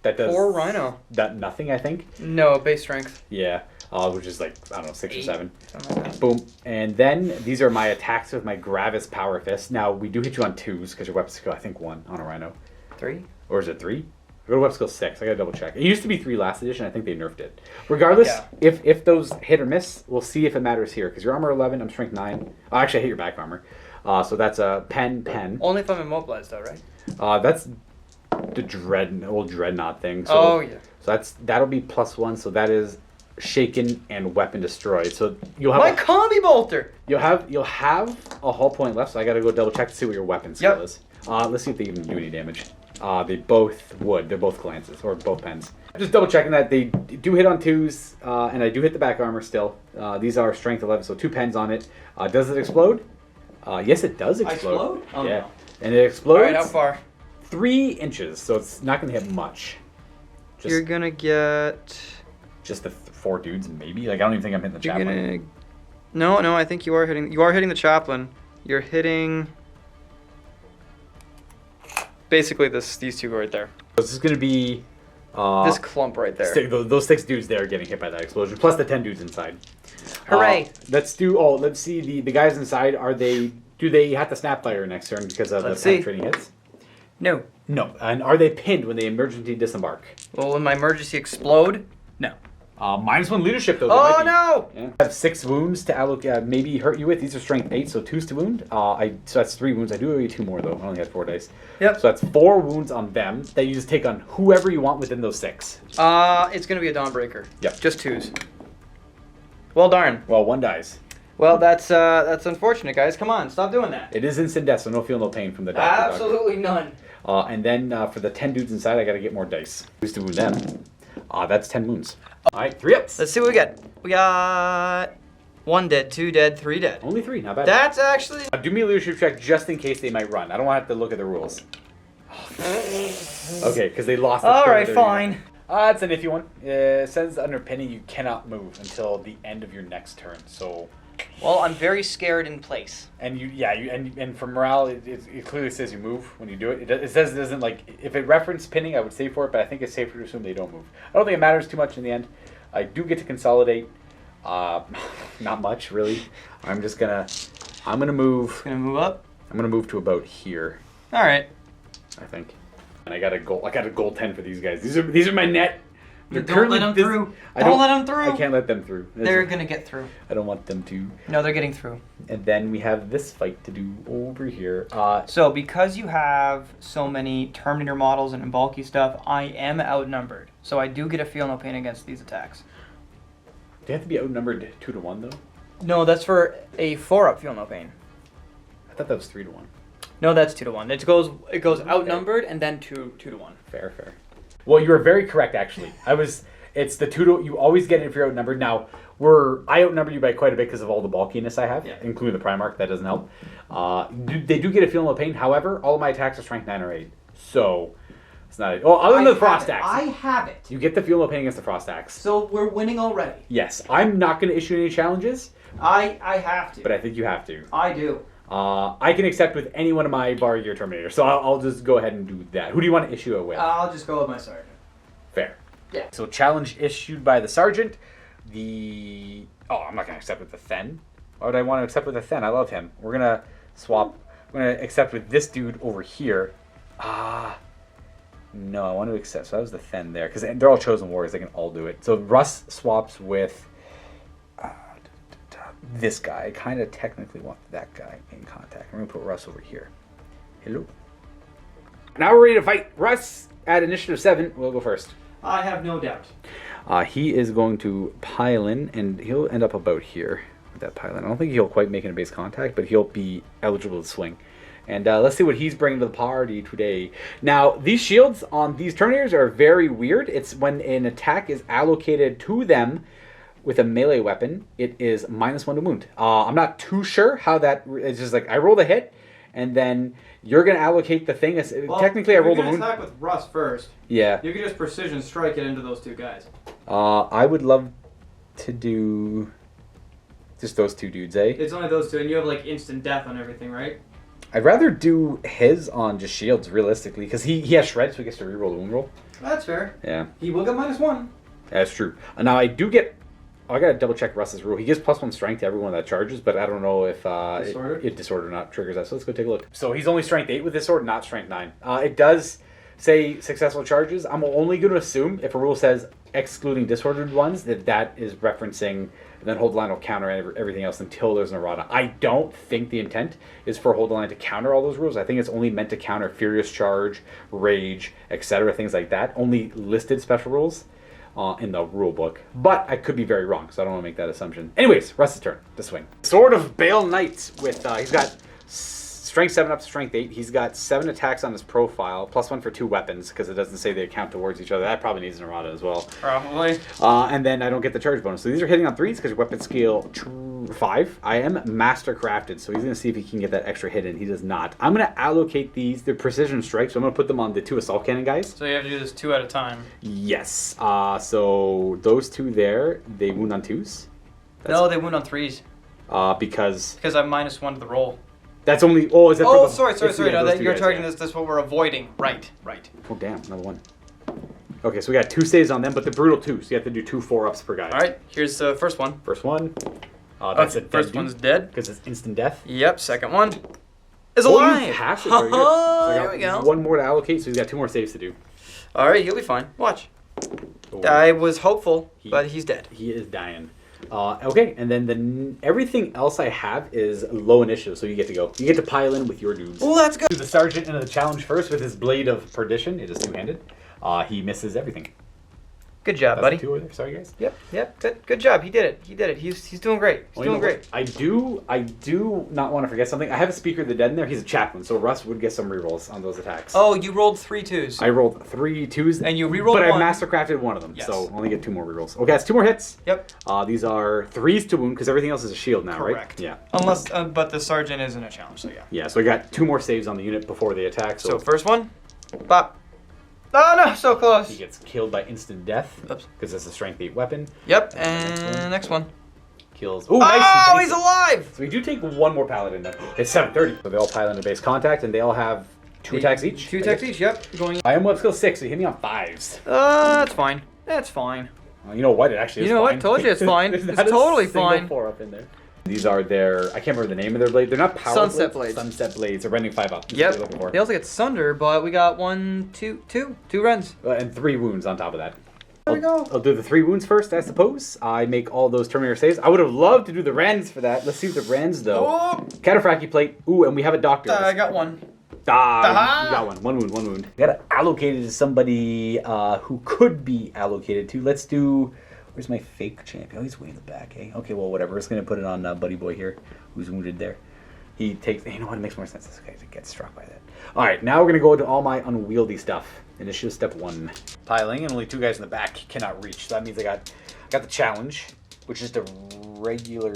That does... Poor Rhino. That nothing, I think. No, base strength. Yeah. Which is like, I don't know, 6 or 7. Something like that. Boom. And then these are my attacks with my Gravis Power Fist. Now, we do hit you on 2s because your weapon skill, I think, 1 on a Rhino. 3? Or is it 3? I go to weapon skill 6. I gotta double check. It used to be 3 last edition. I think they nerfed it. Regardless, if those hit or miss, we'll see if it matters here. Because your armor 11, I'm strength 9. Oh, actually, I hate your back armor. So that's a pen. Only if I'm immobilized, though, right? That's the old Dreadnought thing. So, So that'll be +1. So that is shaken and weapon destroyed. So you'll have my combi bolter. You'll have a hull point left. So I gotta go double check to see what your weapon skill is. Let's see if they even do any damage. They both would. They're both glances, or both pens. Just double checking that they do hit on 2s, and I do hit the back armor still. These are strength 11, so 2 pens on it. Does it explode? Yes, it does explode. Oh, yeah. no. And it explodes. Alright, how far? 3 inches, so it's not going to hit much. You're going to get... Just the 4 dudes, maybe? Like, I don't even think I'm hitting the chaplain. No, I think you are hitting... You are hitting the chaplain. You're hitting... Basically, these 2 right there. This is going to be... this clump right there. Those 6 dudes there are getting hit by that explosion, plus the 10 dudes inside. Hooray! Let's see the guys inside. Do they have to snap fire next turn because of the penetrating hits? No. No. And are they pinned when they emergency disembark? Well, when my emergency explode? No. -1 leadership though. Oh no! Yeah. I have 6 wounds to allocate, maybe hurt you with. These are strength 8, so 2s to wound. So that's 3 wounds. I do owe you 2 more though. I only had 4 dice. Yep. So that's 4 wounds on them that you just take on whoever you want within those 6. It's gonna be a Dawnbreaker. Yep. Just 2s. Well, darn. Well, 1 dies. Well, that's unfortunate, guys. Come on, stop doing that. It is instant death, so no feel, no pain from the doctor. Absolutely none. And then for the 10 dudes inside, I got to get more dice. Who's to wound them? That's 10 wounds. All right, 3 ups. Let's see what we get. We got 1 dead, 2 dead, 3 dead. Only 3, not bad. That's actually... Do me a leadership check just in case they might run. I don't want to have to look at the rules. Okay, because they lost the All right, fine. It's an iffy one. It says under pinning you cannot move until the end of your next turn. So... Well, I'm very scared in place. And and for morale, it clearly says you move when you do it. It says it doesn't, like, if it referenced pinning, I would say for it, but I think it's safer to assume they don't move. I don't think it matters too much in the end. I do get to consolidate. Not much really. I'm gonna move. Gonna move up. I'm gonna move to about here. All right. I think. And I got a gold 10 for these guys. These are my net. Don't let them through. Don't let them through. I can't let them through. They're going to get through. I don't want them to. No, they're getting through. And then we have this fight to do over here. So because you have so many Terminator models and bulky stuff, I am outnumbered. So I do get a feel no pain against these attacks. They have to be outnumbered 2 to 1 though? No, that's for a 4-up feel no pain. I thought that was 3 to 1. No, that's 2 to 1. It goes outnumbered and then 2 to 1. Fair. Well, you were very correct, actually. It's the 2 to... You always get it if you're outnumbered. Now, I outnumber you by quite a bit because of all the bulkiness I have, including the Primarch. That doesn't help. They do get a feel no pain. However, all of my attacks are strength 9 or 8. So, it's not... Oh, other than the Frost Axe. I have it. You get the feel no pain against the Frost Axe. So we're winning already. Yes. I'm not going to issue any challenges. I have to. But I think you have to. I do. I can accept with any one of my bar gear Terminator, so I'll just go ahead and do that. Who do you want to issue it with? I'll just go with my Sergeant. Fair. Yeah. So challenge issued by the Sergeant. I'm not going to accept with the Then. Why would I want to accept with the Then? I love him. We're going to swap. We're going to accept with this dude over here. No, I want to accept. So that was the Then there, because they're all chosen warriors. They can all do it. So Russ swaps with... this guy. I kind of technically want that guy in contact. I'm going to put Russ over here. Hello. Now we're ready to fight. Russ at initiative 7. We'll go first. I have no doubt. He is going to pile in, and he'll end up about here with that pile in. I don't think he'll quite make it a base contact, but he'll be eligible to swing. And let's see what he's bringing to the party today. Now, these shields on these Terminators are very weird. It's when an attack is allocated to them with a melee weapon, it is -1 to wound. I'm not too sure how that... It's just like, I roll the hit, and then you're going to allocate the thing. Technically, I rolled a wound. Attack with Russ first. Yeah. You can just precision strike it into those 2 guys. I would love to do just those 2 dudes, eh? It's only those 2, and you have like instant death on everything, right? I'd rather do his on just shields, realistically, because he has shred, so he gets to reroll the wound roll. That's fair. Yeah. He will get -1. That's true. Now, I do get... I gotta double check Russ's rule. He gives +1 strength to everyone that charges, but I don't know if if disorder not triggers that. So let's go take a look. So he's only strength 8 with this sword, not strength 9. It does say successful charges. I'm only going to assume if a rule says excluding disordered ones that is referencing, and then hold the line will counter everything else until there's an errata. I don't think the intent is for hold the line to counter all those rules. I think it's only meant to counter furious charge, rage, etc., things like that. Only listed special rules in the rule book, but I could be very wrong, so I don't want to make that assumption. Anyways, Russ's turn to swing. Sword of Bale Knights with he's got strength 7 up to strength 8. He's got 7 attacks on his profile, +1 for 2 weapons, because it doesn't say they count towards each other. That probably needs an errata as well. Probably. And then I don't get the charge bonus. So these are hitting on 3s because your weapon skill 5. I am master crafted, so he's going to see if he can get that extra hit in. He does not. I'm going to allocate these. They're precision strikes, so I'm going to put them on the 2 assault cannon guys. So you have to do this 2 at a time. Yes. So those 2 there, they wound on 2s. No, they wound on 3s. Because I'm -1 to the roll. That's only. Oh, is that? Oh, sorry. No, those you're guys, targeting this. That's what we're avoiding. Right. Oh, damn, another one. Okay, so we got 2 saves on them, but the brutal 2, so you have to do 2 4-ups per guy. All right. Here's the first one. First one. That's a first one's dead because it's instant death. Yep. Second one is alive. You passed it. Very good. So There we go. 1 more to allocate, so he's got 2 more saves to do. All right, he'll be fine. Watch. Oh, I was hopeful, but he's dead. He is dying. Okay, and then everything else I have is low initiative, so you get to go. You get to pile in with your dudes. Well, that's good. Do the sergeant into the challenge first with his blade of perdition. It is 2-handed. He misses everything. Good job, buddy. 2 over there. Sorry, guys. Yep. Good job. He did it. He's doing great. He's doing great. I do not want to forget something. I have a Speaker of the Dead in there. He's a chaplain, so Russ would get some rerolls on those attacks. Oh, you rolled 3 2s. I rolled 3 2s. And you rerolled but one. I mastercrafted one of them, Yes. so only get 2 more rerolls. Okay, that's 2 more hits. Yep. These are 3s to wound, because everything else is a shield now, Correct. right? Yeah. Unless, but the sergeant isn't a challenge, so yeah. Yeah, so I got 2 more saves on the unit before they attack. So first one, bop. Oh no, so close. He gets killed by instant death, Oops. because it's a strength 8 weapon. Yep, and next one. Kills. Ooh, nice. Oh, he's alive! So we do take 1 more paladin then. It's 7:30. So they all pile into base contact, and they all have 2 attacks each. 2 attacks each, yep. Going. I am web skill 6, so he hit me on 5s. That's fine. That's fine. Well, you know what? It actually is You know fine. what? Told you it's fine. There's It's not a totally single fine. 4 up in there. These are their, I can't remember the name of their blade. They're not power Sunset blades. Sunset blades. They're rending 5 up. That's what Yep. you're looking for. They also get Sunder, but we got 2 rends. And 3 wounds on top of that. There we go. I'll do the 3 wounds first, I suppose. I make all those Terminator saves. I would have loved to do the rends for that. Let's see the rends, though. Oh. Cataphracty plate. Ooh, and we have a doctor. I got 1. You Aha! got 1. 1 wound. We gotta allocate it to somebody who could be allocated to. Let's do... Where's my fake champion? Oh, he's way in the back, eh? Okay, well, whatever. We're just gonna put it on Buddy Boy here, who's wounded there. He takes... You know what? It makes more sense. This guy gets struck by that. All right, now we're gonna go to all my unwieldy stuff. Initiative step 1. Piling, and only 2 guys in the back cannot reach. So that means I got the challenge, which is the regular...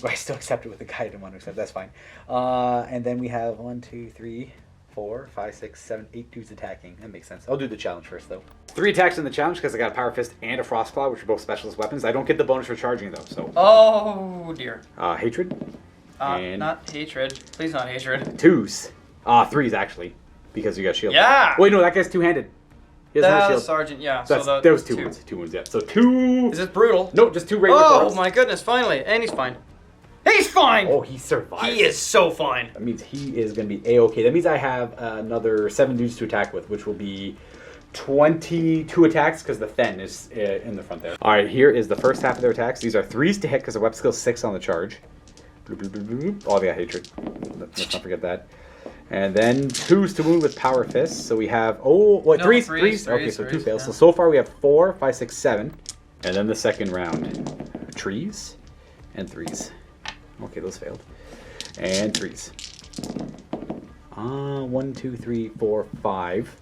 I still accept it with the guy I didn't want to accept. That's fine. And then we have 1, 2, 3... 4, 5, 6, 7, 8 dudes attacking. That makes sense. I'll do the challenge first, though. 3 attacks in the challenge because I got a Power Fist and a Frost Claw, which are both specialist weapons. I don't get the bonus for charging, though. So. Oh dear. Hatred. And not hatred. Please not hatred. 2s. 3s actually, because you got shield. Yeah. Wait, no, that guy's 2-handed. He doesn't have a shield. Sergeant. Yeah. So So those 2 wounds. 2 wounds. Yeah. So 2. Is this brutal? No, just 2 regular. Oh throws. my goodness! Finally, and he's fine. He's fine. Oh, he survived. He is so fine. That means he is going to be A-okay. That means I have another 7 dudes to attack with, which will be 22 attacks because the Fen is in the front there. All right, here is the first half of their attacks. These are 3s to hit because the weapon skill 6 on the charge. Bloop, bloop, bloop, bloop. Oh, they got hatred. Let's not forget that. And then 2s to wound with Power Fists. So we have, 3s? Okay, so 2 fails. Yeah. So far we have 4, 5, 6, 7. And then the second round. Trees and 3s. Okay, those failed. And 3s. 1, 2, 3, 4, 5.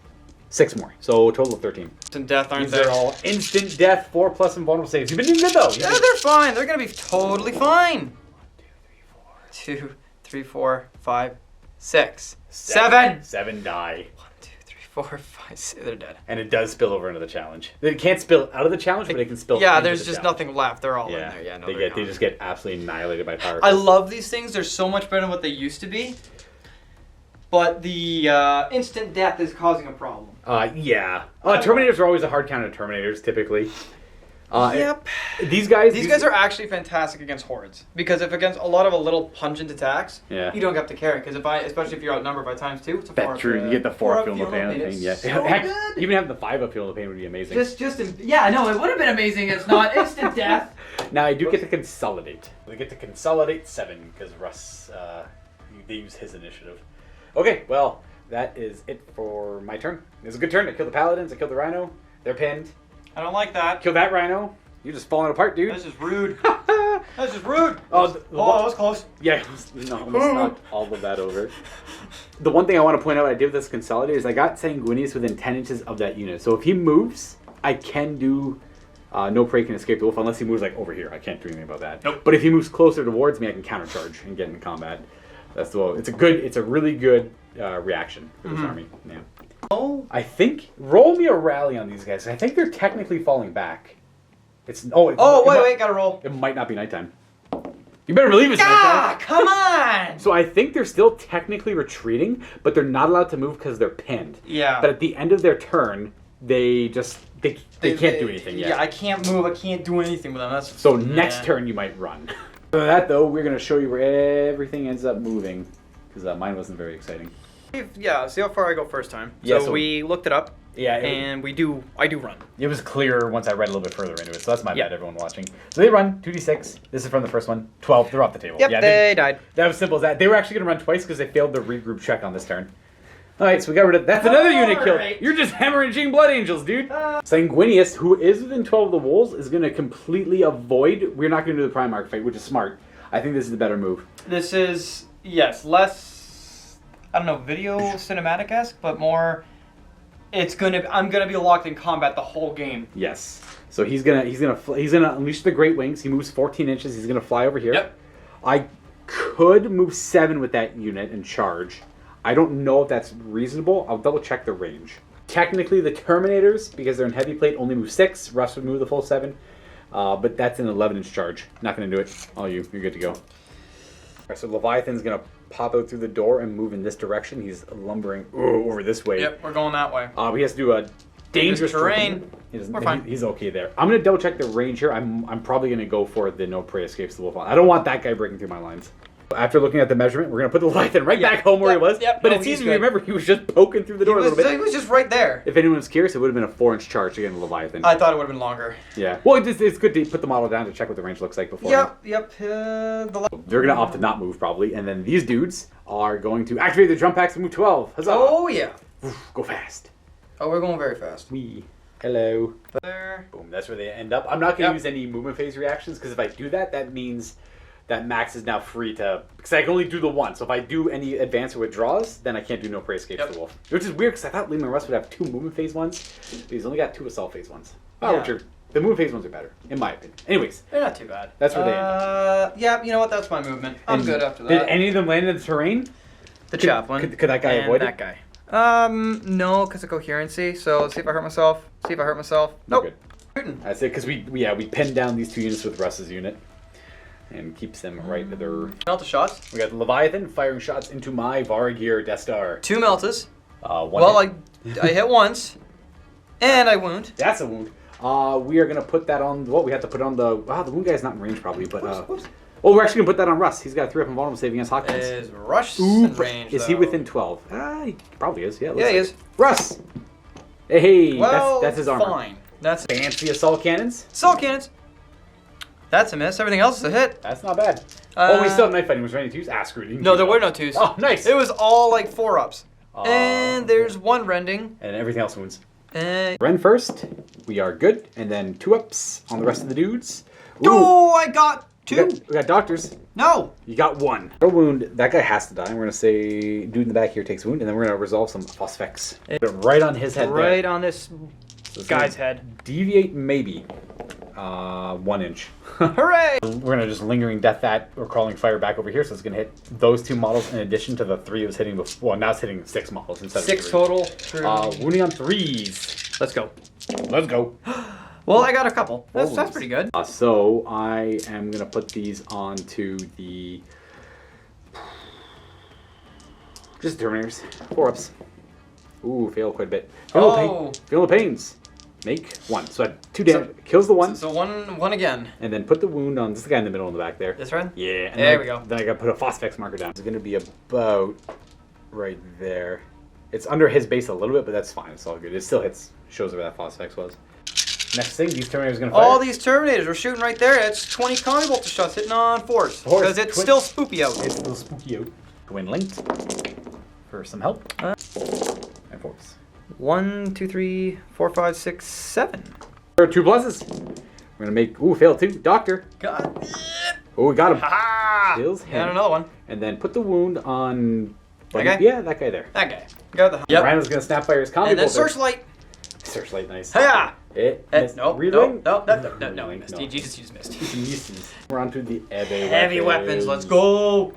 6 more. So a total of 13. Instant death, aren't These they? are all instant death, 4+ invulnerable saves. You've been doing good, though. Yeah, they're fine. They're gonna be totally fine. 2, 3, 4, 5, 6, 7. 7 die. 1, 2, 3, 4, 5, 6. They're dead. And it does spill over into the challenge. It can't spill out of the challenge, but it can spill. Yeah, into there's the just challenge. nothing left. They're all in Yeah, there. Yeah, no, they just get absolutely annihilated by power. I love these things. They're so much better than what they used to be. But the instant death is causing a problem. Yeah. Terminators are always a hard counter to Terminators, typically. Yep. These guys are actually fantastic against hordes because if against a lot of little pungent attacks, Yeah. you don't have to carry. Because especially if you're outnumbered by times 2, it's a 4. That's true. You get the 4 up feel no pain. It's Yeah. so Heck, good. even having the 5 up feel no pain would be amazing. Yeah, no, it would have been amazing. It's not instant death. Now I do get to consolidate. We get to consolidate 7 because Russ they use his initiative. Okay, well that is it for my turn. It was a good turn. I killed the paladins. I killed the rhino. They're pinned. I don't like that. Kill that rhino. You're just falling apart, dude. This is rude. That's just rude. Oh, that was close. Yeah, almost knocked all of that over. The one thing I want to point out I did with this consolidator is I got Sanguinius within 10 inches of that unit. So if he moves, I can do no prey can escape the wolf unless he moves like over here. I can't do anything about that. Nope. But if he moves closer towards me, I can countercharge and get into combat. That's the it's a really good reaction for this army. Yeah. Oh, I think roll me a rally on these guys. I think they're technically falling back. Wait, gotta roll. It might not be nighttime. You better believe it's nighttime. Come on! So I think they're still technically retreating, but they're not allowed to move because they're pinned. Yeah. But at the end of their turn, they can't do anything yet. Yeah, I can't move. I can't do anything with them. So next turn you might run. For that though, we're gonna show you where everything ends up moving, because mine wasn't very exciting. Yeah, see how far I go first time. Yeah, so we looked it up. Yeah, and I do run. It was clear once I read a little bit further into it, so that's my bad, everyone watching. So they run 2d6. This is from the first one. 12. They're off the table. Yep, yeah, they died. That was simple as that. They were actually going to run twice because they failed the regroup check on this turn. All right, so we got rid of that's another unit killed. You're just hemorrhaging blood angels, dude. Sanguinius, who is within 12 of the wolves, is going to completely avoid. We're not going to do the Primarch fight, which is smart. I think this is the better move. This is less, I don't know, video cinematic-esque, but more. I'm gonna be locked in combat the whole game. Yes. So he's gonna unleash the Great Wings. He moves 14 inches. He's gonna fly over here. Yep. I could move 7 with that unit and charge. I don't know if that's reasonable. I'll double check the range. Technically, the Terminators, because they're in heavy plate, only move 6. Russ would move the full 7. But that's an 11-inch charge. Not gonna do it. You're good to go. All right, so Leviathan's gonna pop out through the door and move in this direction. He's lumbering over this way. Yep, we're going that way. He has to do a dangerous terrain. We're fine. He's okay there. I'm gonna double check the range here. I'm probably gonna go for the no prey escapes the wolf. I don't want that guy breaking through my lines. After looking at the measurement, we're gonna put the Leviathan right back home where he was. But it's easy to remember he was just poking through the door a little bit. He was just right there. If anyone's curious, it would have been a 4-inch charge to get a Leviathan. I thought it would have been longer. Yeah. Well, it's good to put the model down to check what the range looks like before. Yep. They're gonna opt to not move probably, and then these dudes are going to activate the drum packs and move 12. Huzzah! Oh yeah. Oof, go fast. Oh, we're going very fast. Hello. There. Boom. That's where they end up. I'm not gonna use any movement phase reactions because if I do that, that means that Max is now free to, because I can only do the one. So if I do any advance or withdraws, then I can't do no prey escapes to wolf. Which is weird because I thought Lehman Russ would have 2 movement phase ones. But he's only got 2 assault phase ones. The movement phase ones are better, in my opinion. Anyways. They're not too bad. That's where they end up. Yeah, you know what? That's my movement. I'm good after that. Did any of them land in the terrain? The chaplain. Could that guy avoid that guy? No, because of coherency. So let's see if I hurt myself. Nope. Good. That's it, because we pinned down these 2 units with Russ's unit. And keeps them right there. Melta shots. We got the Leviathan firing shots into my Varagir Death Star. 2 Meltas. One hit. I hit once. And I wound. That's a wound. We are going to put that on, we have to put on the wound guy's not in range probably, but, we're actually going to put that on Russ. He's got a 3-up invulnerable save against Hawkins. Is Russ in range, Is he within 12? He probably is, yeah. Yeah, he is. Russ! Hey, well, that's his armor. Fine. That's fancy assault cannons. Assault cannons. That's a miss. Everything else is a hit. That's not bad. We still have knife fighting. Was there any 2s? Screw it. No, there were no 2s. Oh, nice. It was all like 4-ups. And there's 1 rending. And everything else wounds. Rend first. We are good. And then 2-ups on the rest of the dudes. Oh, I got 2. We got doctors. No. You got 1. A wound. That guy has to die. We're going to say dude in the back here takes a wound. And then we're going to resolve some phosphex. Put it right on his head right on this guy's head. Deviate maybe. 1 inch. Hooray! We're gonna just lingering death that or crawling fire back over here, so it's gonna hit those 2 models in addition to the 3 it was hitting before. Well, now it's hitting 6 models instead of 6 3. total. Wounding on 3s. Let's go. Let's go. Well, I got a couple. That's pretty good. So I am gonna put these onto the just Terminators. 4-ups. Ooh, fail quite a bit. Feel the pains. Make 1. So 2 damage. Kills the 1. So one again. And then put the wound on. This is the guy in the middle in the back there. This one? Yeah. And there we go. Then I got to put a phosphex marker down. It's going to be about right there. It's under his base a little bit, but that's fine. It's all good. It still hits. Shows where that phosphex was. Next thing, these Terminators are going to fire. All these Terminators are shooting right there. It's 20 combi bolter shots hitting on force. Because it's still spoopy out. It's still spooky out. Twin linked for some help. And force. 1, 2, 3, 4, 5, 6, 7. There are 2 pluses. We're gonna make fail 2. Doctor. God. Oh, we got him. Ha! Kills him. Got another one. And then put the wound on... That guy? Yeah, that guy there. That guy. Got the... Yep. Rhino's going to snap fire his combi And then bolter. Searchlight. Searchlight, nice. Hiya! It missed. No, Reloading? no, he missed. No. He just missed. We're on to the Heavy weapons, let's go!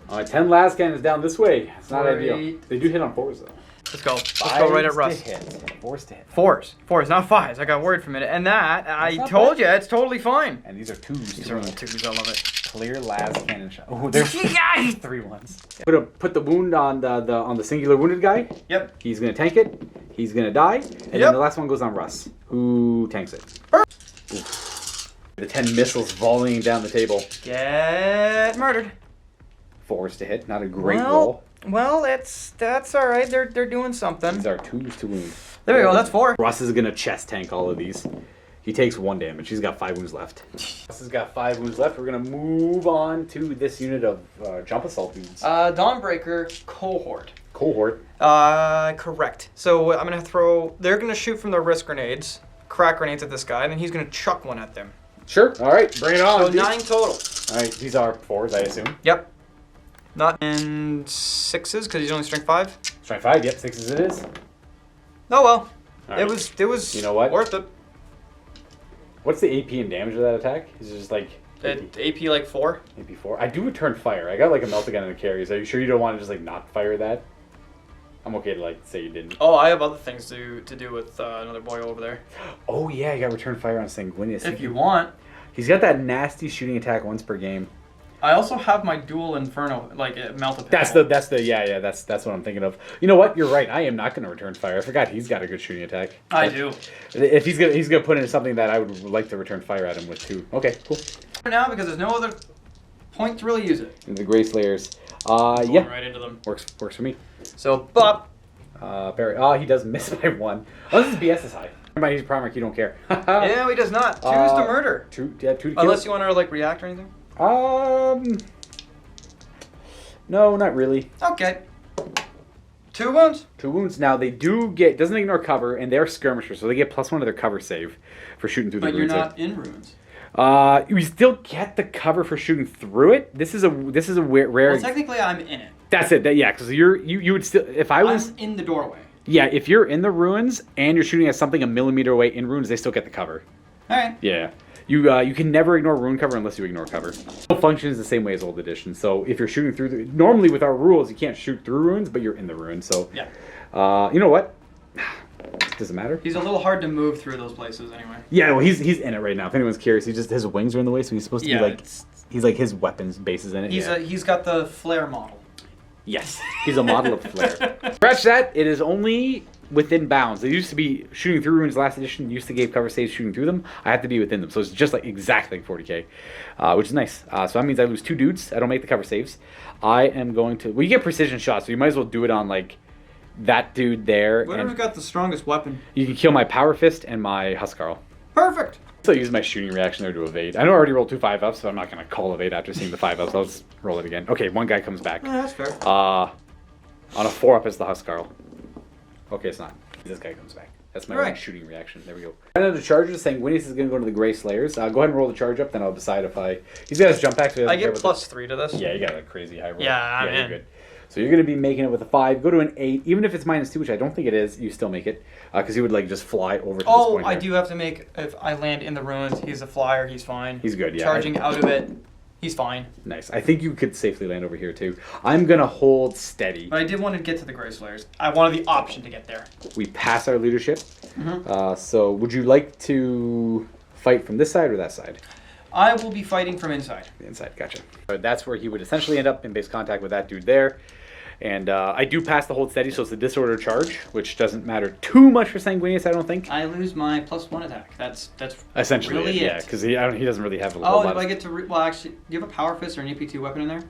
Alright, 10 last cannons down this way. It's not Great. ideal. They do hit on 4s though. Let's go. Let's go right at Russ. 4s to hit. 4s, not 5s. I got worried for a minute. And that, I told you, it's totally fine. And these are 2s. These are only 2s, I love it. Clear last cannon shot. Oh, there's 3 ones. Put the wound on the singular wounded guy. Yep. He's gonna tank it. He's gonna die. And then the last one goes on Russ, who tanks it. Oof. The 10 missiles volleying down the table. Get murdered. 4s to hit. Not a great roll. Well, that's all right. They're doing something. These are 2s to wound. There we go. That's 4. Russ is gonna chest tank all of these. He takes 1 damage. He's got 5 wounds left. Russ has got 5 wounds left. We're gonna move on to this unit of jump assault dudes. Dawnbreaker cohort. Cohort. Correct. So I'm gonna throw. They're gonna shoot from their wrist grenades, crack grenades at this guy, and then he's gonna chuck one at them. Sure. All right. Bring it on. So 9 total. All right. These are 4s, I assume. Yep. Not in 6s because he's only strength 5. Strength 5. Yep. 6s it is. Oh well. All right. It was. You know what? Worth it. What's the AP and damage of that attack? Is it just like AP like 4. AP 4? I do return fire. I got like a melta gun and a carries. Are you sure you don't want to just like not fire that? I'm okay to like say you didn't. Oh, I have other things to do with another boy over there. Oh yeah, you got return fire on Sanguinius. If you want. He's got that nasty shooting attack once per game. I also have my dual inferno, like melta. That's what I'm thinking of. You know what? You're right. I am not going to return fire. I forgot he's got a good shooting attack. I do. If he's gonna put in something that I would like to return fire at him with too. Okay, cool. For now, because there's no other point to really use it. The Grey Slayers. Yeah. Right into them. Works for me. So, bop. Parry. Oh, he does miss by 1. Oh, this is BS is high. Remember, he's Primarch. You don't care. Yeah, he does not. 2's to murder. 2 to kill. Unless you want to like react or anything. No, not really. Okay. 2 wounds. 2 wounds. Now they do get doesn't ignore cover, and they're skirmishers, so they get +1 to their cover save for shooting through the runes. But you're not in runes. You still get the cover for shooting through it. This is a rare. Well, technically, I'm in it. That's it. Yeah, because you would still if I was I'm in the doorway. Yeah, if you're in the ruins and you're shooting at something a millimeter away in ruins, they still get the cover. All right. Yeah. You can never ignore rune cover unless you ignore cover. It functions the same way as old edition. So if you're shooting through normally with our rules, you can't shoot through ruins, but you're in the ruins. So yeah. You know what? Doesn't matter. He's a little hard to move through those places anyway. Yeah, well, he's in it right now. If anyone's curious, his wings are in the way, so he's supposed to be like he's like his weapons bases in it. He's got the flare model. Yes, he's a model of flare. Scratch that. It is only within bounds. It used to be shooting through ruins last edition. Used to give cover saves shooting through them. I have to be within them, so it's just like exactly like 40k, which is nice. So that means I lose 2 dudes. I don't make the cover saves. I am going to. Well, you get precision shots, so you might as well do it on like that dude there. Whatever's got the strongest weapon. You can kill my Power Fist and my Huskarl. Perfect. So I use my shooting reaction there to evade. I know I already rolled 2 5-ups, so I'm not going to call evade after seeing the 5-ups. I'll just roll it again. Okay, 1 guy comes back. Oh, that's fair. On a 4-up is the Huskarl. Okay, it's not. This guy comes back. That's my only shooting reaction. There we go. And then the Chargers saying Winnies is going to go to the Grey Slayers. Go ahead and roll the charge up, then I'll decide if I... He's got his jump back. So I get +3 to this. Yeah, you got a crazy high roll. Yeah, I'm in. You're good. So you're going to be making it with a 5. Go to an 8. Even if it's -2, which I don't think it is, you still make it. Because you would like just fly over to this point. I do have to make... If I land in the ruins, he's a flyer, he's fine. He's good, yeah. Charging out of it, he's fine. Nice. I think you could safely land over here too. I'm going to hold steady. But I did want to get to the Grey Slayers. I wanted the option to get there. We pass our leadership. Mm-hmm. So would you like to fight from this side or that side? I will be fighting from inside. The inside, gotcha. That's where he would essentially end up in base contact with that dude there. And I do pass the hold steady, so it's a disorder charge, which doesn't matter too much for Sanguinius, I don't think. I lose my +1 attack. That's essentially really yeah, because he doesn't really have a lot. Oh, do I get to... well, actually, do you have a Power Fist or an EP2 weapon in there?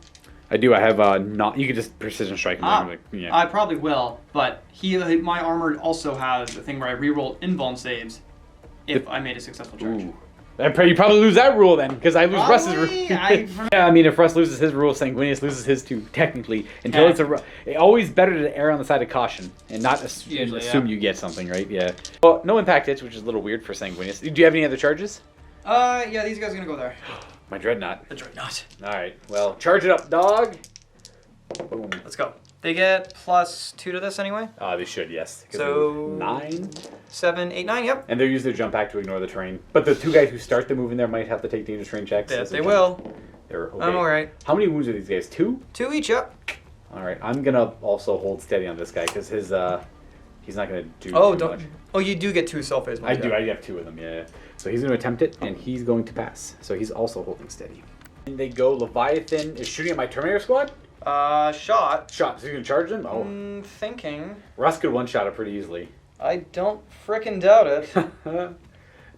I do. I have not... You could just precision strike him. Yeah. I probably will, but my armor also has a thing where I reroll invuln saves if I made a successful charge. Ooh. You probably lose that rule then, because I lose Russ's rule. Yeah, I mean, if Russ loses his rule, Sanguinius loses his too, technically. Until it's always better to err on the side of caution and not assume you get something, right? Yeah. Well, no impact hits, which is a little weird for Sanguinius. Do you have any other charges? Yeah, these guys are gonna go there. My Dreadnought. The Dreadnought. All right. Well, charge it up, dog. Boom. Let's go. They get +2 to this anyway? They should, yes. So 9? 7, 8, 9, yep. And they're using their jump pack to ignore the terrain. But the 2 guys who start the move in there might have to take dangerous terrain checks. Yes, they will. They're okay. I'm alright. How many wounds are these guys? 2? 2 each, yep. Alright, I'm gonna also hold steady on this guy because he's not gonna do too much. Oh, you do get 2 self-phase ones. I have 2 of them, yeah. So he's gonna attempt it, and he's going to pass. So he's also holding steady. And they go, Leviathan is shooting at my Terminator squad? Shot. Shot, so you can charge them? Oh. Thinking. Russ could one-shot it pretty easily. I don't frickin' doubt it.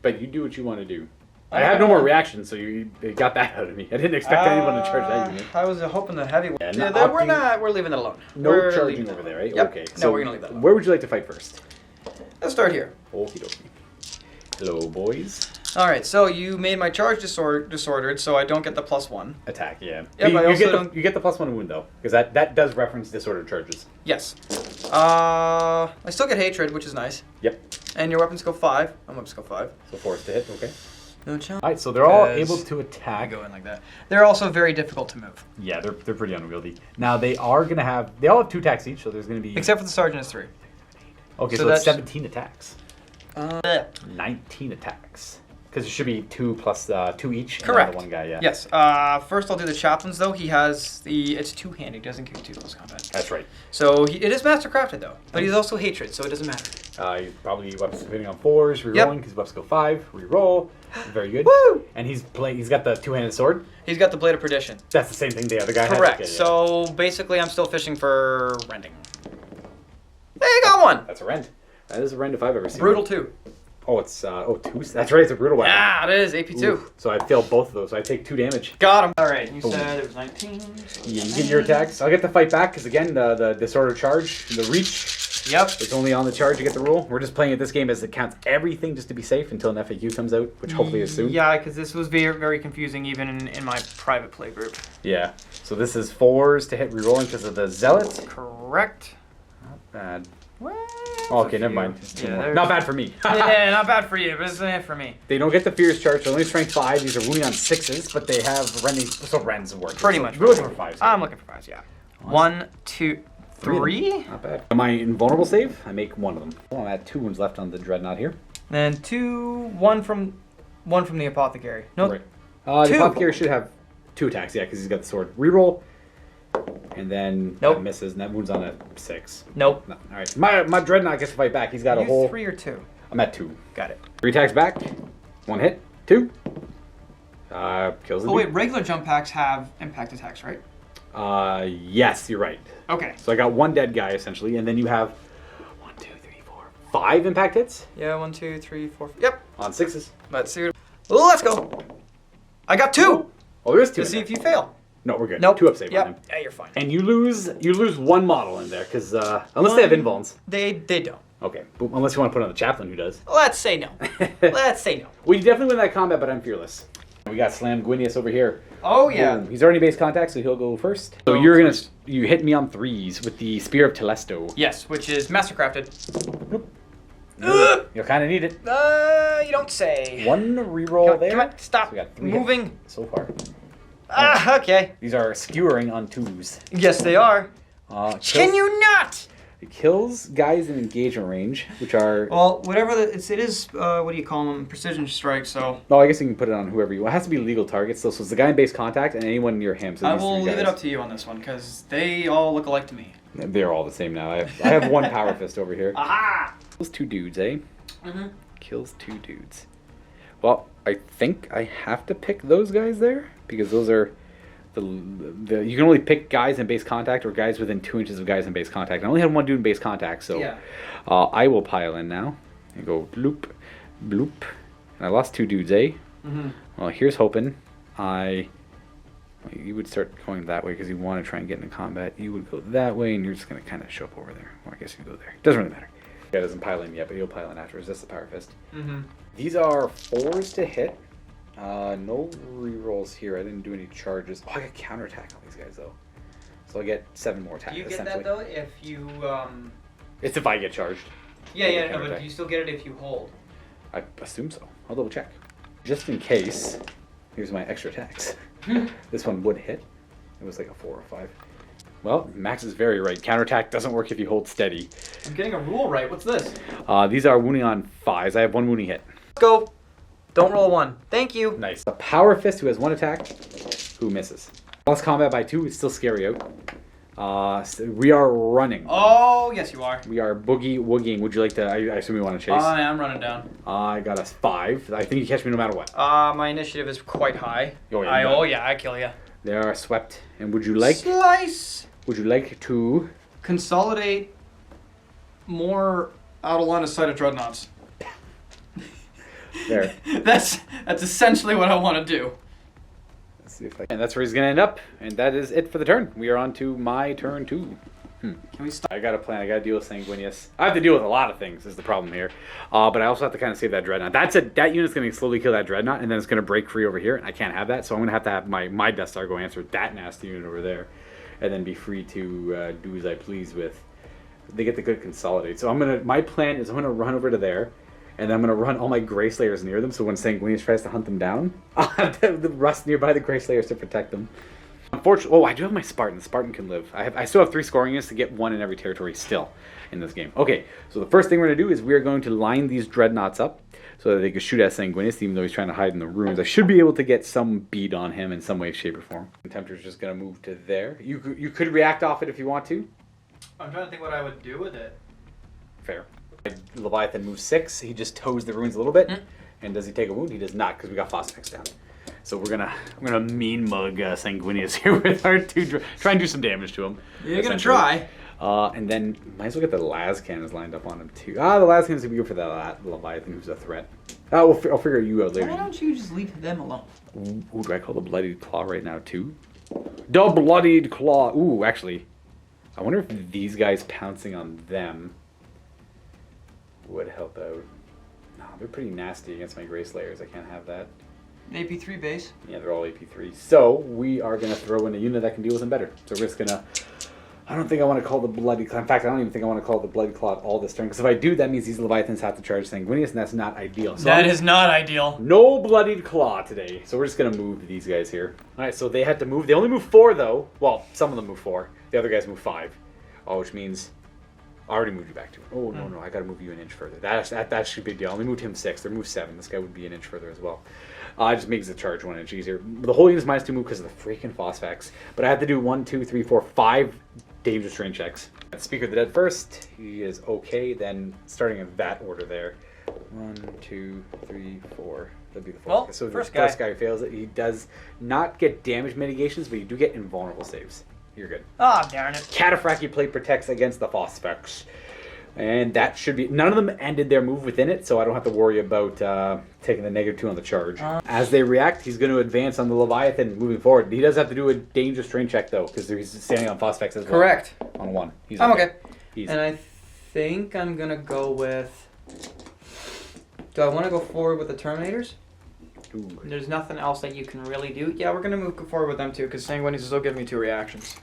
But you do what you want to do. I have no more reaction, so you got that out of me. I didn't expect anyone to charge that unit. I was hoping the heavy one. Yeah, we're leaving it alone. No charging over there, right? Yep. Okay. No, we're gonna leave that alone. Where would you like to fight first? Let's start here. Okie dokie. Hello, boys. Alright, so you made my charge disordered, so I don't get the +1. Attack, yeah. Yep, you get the +1 wound, though, because that does reference disordered charges. Yes. I still get hatred, which is nice. Yep. And your weapons go 5. My weapons go 5. So 4 to hit, okay. No challenge. Alright, so they're all able to attack. Go in like that. They're also very difficult to move. Yeah, they're pretty unwieldy. Now, they all have 2 attacks each, so there's going to be... Except for the sergeant is 3. Okay, so that's 17 attacks. 19 attacks. Because it should be 2 plus 2 each. Correct. The one guy, yeah. Yes. First, I'll do the chaplains, though. He has it's 2-handed. He doesn't carry 2 close combat. That's right. So it is mastercrafted, though. But he's also hatred, so it doesn't matter. He's probably weapons depending on 4s, rerolling, because weapons go 5, reroll. Very good. Woo! And he's got the 2-handed sword. He's got the Blade of Perdition. That's the same thing the other guy has. Correct. Okay, yeah. So basically, I'm still fishing for rending. Hey, you got one! That's a rend. That is a rend if I've ever seen Brutal one. 2. Oh, it's 2. That's right, it's a brutal weapon. Yeah, it is. AP2. Ooh, so I failed both of those, so I take 2 damage. Got him. Alright, you said it was 19. Yeah, you get your attacks. I'll get to fight back, because again, the disorder charge, the reach, Yep. it's only on the charge you get the rule. We're just playing at this game as it counts everything just to be safe until an FAQ comes out, which hopefully is soon. Yeah, because this was very, very confusing even in my private play group. Yeah. So this is 4s to hit rerolling because of the zealot. Correct. Not bad. Well, Okay, never mind. Yeah, Not bad for me. yeah, not bad for you, but it's for me. They don't get the fierce charge, so only strength 5. These are wounding on 6s, but they have rending, so rends work. Pretty so much. We're looking for 5s. I'm looking for 5s, yeah. 1, 2, 3. Not bad. My invulnerable save, I make 1 of them. Oh, I had 2 wounds left on the Dreadnought here. Then 1 from the Apothecary. No, Right. The Apothecary should have 2 attacks, yeah, because he's got the sword. Reroll. And then that misses, and that wounds on a 6. Nope. No. All right. My Dreadnought gets to fight back. He's got a whole... 3 or 2? I'm at 2. Got it. 3 attacks back. 1 hit. 2. Kills the Oh, wait, dude. regular jump packs have impact attacks, right? Yes, you're right. Okay. So I got 1 dead guy, essentially, and then you have 1, 2, 3, 4, 5 impact hits? Yeah, 1, 2, 3, 4. Yep. On 6s. Let's see. Let's go. I got 2. Oh, there's 2. To see if you fail. No, we're good. Nope. 2 up save on him. Yeah, you're fine. And you lose 1 model in there, because unless they have invulns. They don't. Okay, but unless you want to put on the chaplain who does. Let's say no. Let's say no. Well, you definitely win that combat, but I'm fearless. We got Slam Gwinius over here. Oh, yeah. Boom. He's already base contact, so he'll go first. So you hit me on 3s with the Spear of Telesto. Yes, which is mastercrafted. You'll kind of need it. You don't say. 1 reroll there. Come on, stop So we got 3 moving. hits so far. Okay. These are skewering on 2s. Yes, they are. Can you not? It kills guys in engagement range, which are... Well, whatever it is, what do you call them? Precision strike, so... Oh, I guess you can put it on whoever you want. It has to be legal targets, though, so it's the guy in base contact and anyone near him. So I will leave it up to you on this one, because they all look alike to me. They're all the same now. I have 1 Power Fist over here. Aha! Kills 2 dudes, eh? Mm-hmm. Kills 2 dudes. Well, I think I have to pick those guys there, because those are... you can only pick guys in base contact or guys within 2 inches of guys in base contact. I only had 1 dude in base contact, so yeah. I will pile in now and go bloop, bloop. And I lost 2 dudes, eh? Mm-hmm. Well, here's hoping you would start going that way because you want to try and get into combat. You would go that way, and you're just going to kind of show up over there. Or I guess you go there. Doesn't really matter. Guy doesn't pile in yet, but he'll pile in afterwards. That's the Power Fist. Mm-hmm. These are 4s to hit. No rerolls here. I didn't do any charges. Oh, I got counterattack on these guys, though. So I get 7 more attacks, Do you get essentially. that, though, if you... It's if I get charged. Yeah, no, but do you still get it if you hold? I assume so. I'll double check. Just in case here's my extra attacks. This one would hit. It was like a 4 or 5. Well, Max is very right. Counterattack doesn't work if you hold steady. I'm getting a rule right. What's this? These are wounding on 5s. I have 1 wounding hit. Let's go. Don't roll 1. Thank you. Nice. A Power Fist who has 1 attack, who misses. Plus combat by 2. It's still scary out. So we are running. Oh, yes you are. We are boogie-woogieing. Would you like to... I assume you want to chase? I am running down. I got a 5. I think you catch me no matter what. My initiative is quite high. Oh, yeah, I kill you. They are swept. And would you like... Slice! Would you like to... Consolidate more out of line of sight of Dreadnoughts. There. That's essentially what I want to do. Let's see if I can. And that's where he's going to end up. And that is it for the turn. We are on to my turn 2. Can we stop? I got a plan. I got to deal with Sanguinius. I have to deal with a lot of things is the problem here. But I also have to kind of save that Dreadnought. That unit's going to slowly kill that Dreadnought, and then it's going to break free over here, and I can't have that. So I'm going to have my Death Star go answer that nasty unit over there, and then be free to do as I please with. They get the good consolidate. So my plan is I'm going to run over to there, and then I'm going to run all my Grey Slayers near them, so when Sanguinius tries to hunt them down, I'll have the rust nearby the Grey Slayers to protect them. Unfortunately, I do have my Spartan. The Spartan can live. I still have 3 scoring units to get 1 in every territory still in this game. Okay, so the first thing we're going to do is we're going to line these Dreadnoughts up so that they can shoot at Sanguinius, even though he's trying to hide in the ruins. I should be able to get some bead on him in some way, shape, or form. Contemptor's just going to move to there. You could react off it if you want to. I'm trying to think what I would do with it. Fair. Leviathan moves 6. He just toes the ruins a little bit. And does he take a wound? He does not, because we got Phosphex down. So we're gonna mean mug Sanguinius here with our 2. Try and do some damage to him. You're gonna try. And then might as well get the las cannons lined up on him too. The las cannons would be good for that Leviathan who's a threat. I'll figure you out later. Why don't you just leave them alone? Ooh, do I call the Bloodied Claw right now too? The Bloodied Claw. Ooh, actually, I wonder if these guys pouncing on them would help out. No, they're pretty nasty against my Grey Slayers. I can't have that. AP3 base. Yeah, they're all AP3. So we are going to throw in a unit that can deal with them better. So we're just going to... I don't think I want to call the Bloody Claw. In fact, I don't even think I want to call the Bloody Claw all this turn. Because if I do, that means these Leviathans have to charge Sanguinius, and that's not ideal. So that is not ideal. No Bloodied Claw today. So we're just going to move these guys here. Alright, so they had to move. They only move 4, though. Well, some of them move 4. The other guys move 5. Which means... I already moved you back to it. Oh, no, I got to move you an inch further. That should be a deal. I only moved him 6. They moved 7. This guy would be an inch further as well. It just makes the charge 1 inch easier. The whole unit is -2 move because of the freaking Phosphex. But I have to do 1, 2, 3, 4, 5 dangerous terrain checks. Speaker of the Dead first. He is okay. Then starting in that order there. 1, 2, 3, 4. That'd be the 4th. Well, so first the first guy who fails it. He does not get damage mitigations, but you do get invulnerable saves. You're good. Ah, darn it. Cataphractii Plate protects against the Phosphex. And that should be... None of them ended their move within it, so I don't have to worry about taking the -2 on the charge. As they react, he's going to advance on the Leviathan moving forward. He does have to do a dangerous terrain check, though, because he's standing on Phosphex as well. Correct. On 1. I'm okay. Easy. And I think I'm going to go with... Do I want to go forward with the Terminators? Ooh. There's nothing else that you can really do. Yeah, we're going to move forward with them, too, because Sanguinius is still giving me 2 reactions.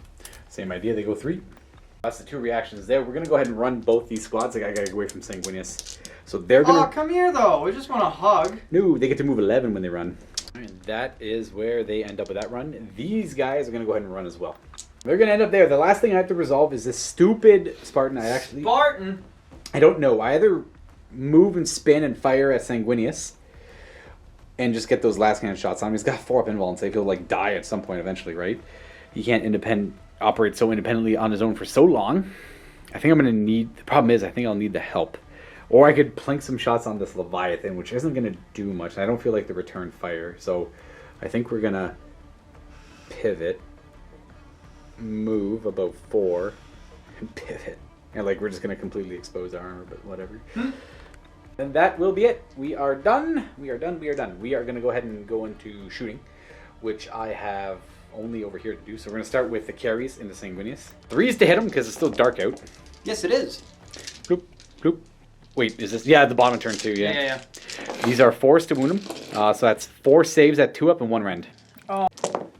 Same idea. They go 3. That's the 2 reactions there. We're going to go ahead and run both these squads. I got to get away from Sanguinius. So they're going to... Oh, come here, though. We just want to hug. No, they get to move 11 when they run. And that is where they end up with that run. These guys are going to go ahead and run as well. They're going to end up there. The last thing I have to resolve is this stupid Spartan. Spartan? I don't know. I either move and spin and fire at Sanguinius and just get those last cannon shots on him. He's got 4 up invul and so he'll like die at some point eventually, right? He can't operate so independently on his own for so long. I think I'm going to need... The problem is I think I'll need the help. Or I could plink some shots on this Leviathan, which isn't going to do much. And I don't feel like the return fire. So I think we're going to pivot, move about 4, and pivot. And like we're just going to completely expose our armor, but whatever. And that will be it. We are done. We are done. We are done. We are going to go ahead and go into shooting, which I have only over here to do. So we're going to start with the carries into Sanguinius. 3s to hit him because it's still dark out. Yes, it is. Bloop, bloop. Wait, is this... Yeah, the bottom turn too, yeah. Yeah. These are 4s to wound him. So that's 4 saves at 2 up and 1 rend. Oh.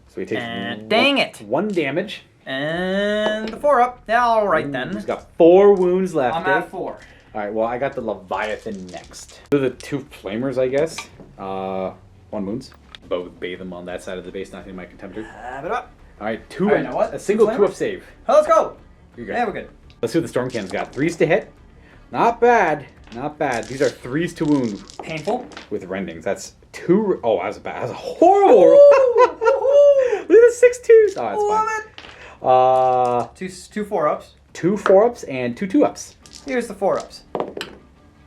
So he takes dang it. 1 damage. And the 4 up. Yeah, all right then. He's got 4 wounds left. I'm at 4. All right, well, I got the Leviathan next. So the 2 flamers, I guess. 1 wounds. bathe them on that side of the base, not hitting my contemptor. Have it up. All right, All right, now what? a single Two 2-up save. Oh, let's go. You're good. Yeah, we're good. Let's see what the Storm Cannon's got. 3s to hit. Not bad. Not bad. These are 3s to wound Painful. with rendings. That's 2. Oh, that was bad. That was a horrible roll. Look at the 6-2s. Oh, that's Love fine. it. Two 4-ups. 2 4-ups and 2 2-ups. Here's the 4-ups.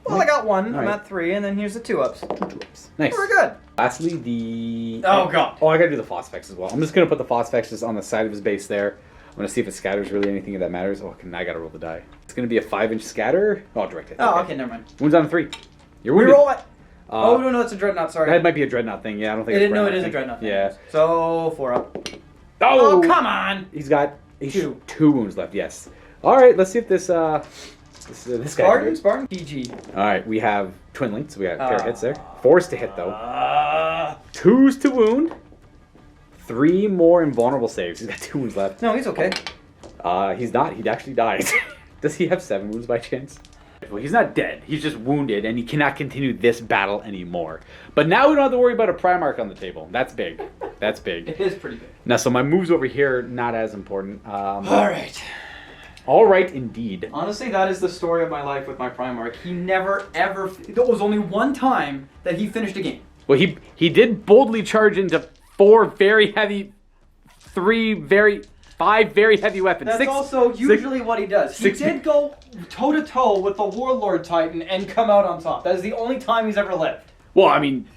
Well, I got 1. All I'm right. at 3, and then here's the 2-ups. 2 2-ups. Nice. We're good. Lastly, the... Oh, God. Oh, I gotta do the Phosphex as well. I'm just gonna put the Phosphex on the side of his base there. I'm gonna see if it scatters really anything that matters. Oh, I gotta roll the die. It's gonna be a 5-inch scatter. Oh, direct hit. Oh, okay, never mind. Wounds on a 3. You're We wounded. roll it. Oh, no, that's a Dreadnought, sorry. That might be a Dreadnought thing. Yeah, I don't think I it's didn't know it Dreadnought is a thing. Dreadnought thing. Yeah. So, 4-up. Oh, come on! He's got 2. 2 wounds left, yes. Alright, let's see if this this guy... Spartan? PG. Alright, we have Twin Links. We got a pair of hits there. 4s to hit, though. 2s to wound. 3 more invulnerable saves. He's got 2 wounds left. No, he's okay. He's not. He actually dies. Does he have 7 wounds by chance? Well, he's not dead. He's just wounded, and he cannot continue this battle anymore. But now we don't have to worry about a Primarch on the table. That's big. That's big. It is pretty big. Now, so my moves over here, not as important. Alright. All right, indeed. Honestly, that is the story of my life with my Primarch. He never, ever... There was only one time that he finished a game. Well, he did boldly charge into 4 very heavy, 5 very heavy weapons. That's 6, also usually what he does. He 6 did go toe-to-toe with the Warlord Titan and come out on top. That is the only time he's ever lived. Well, I mean,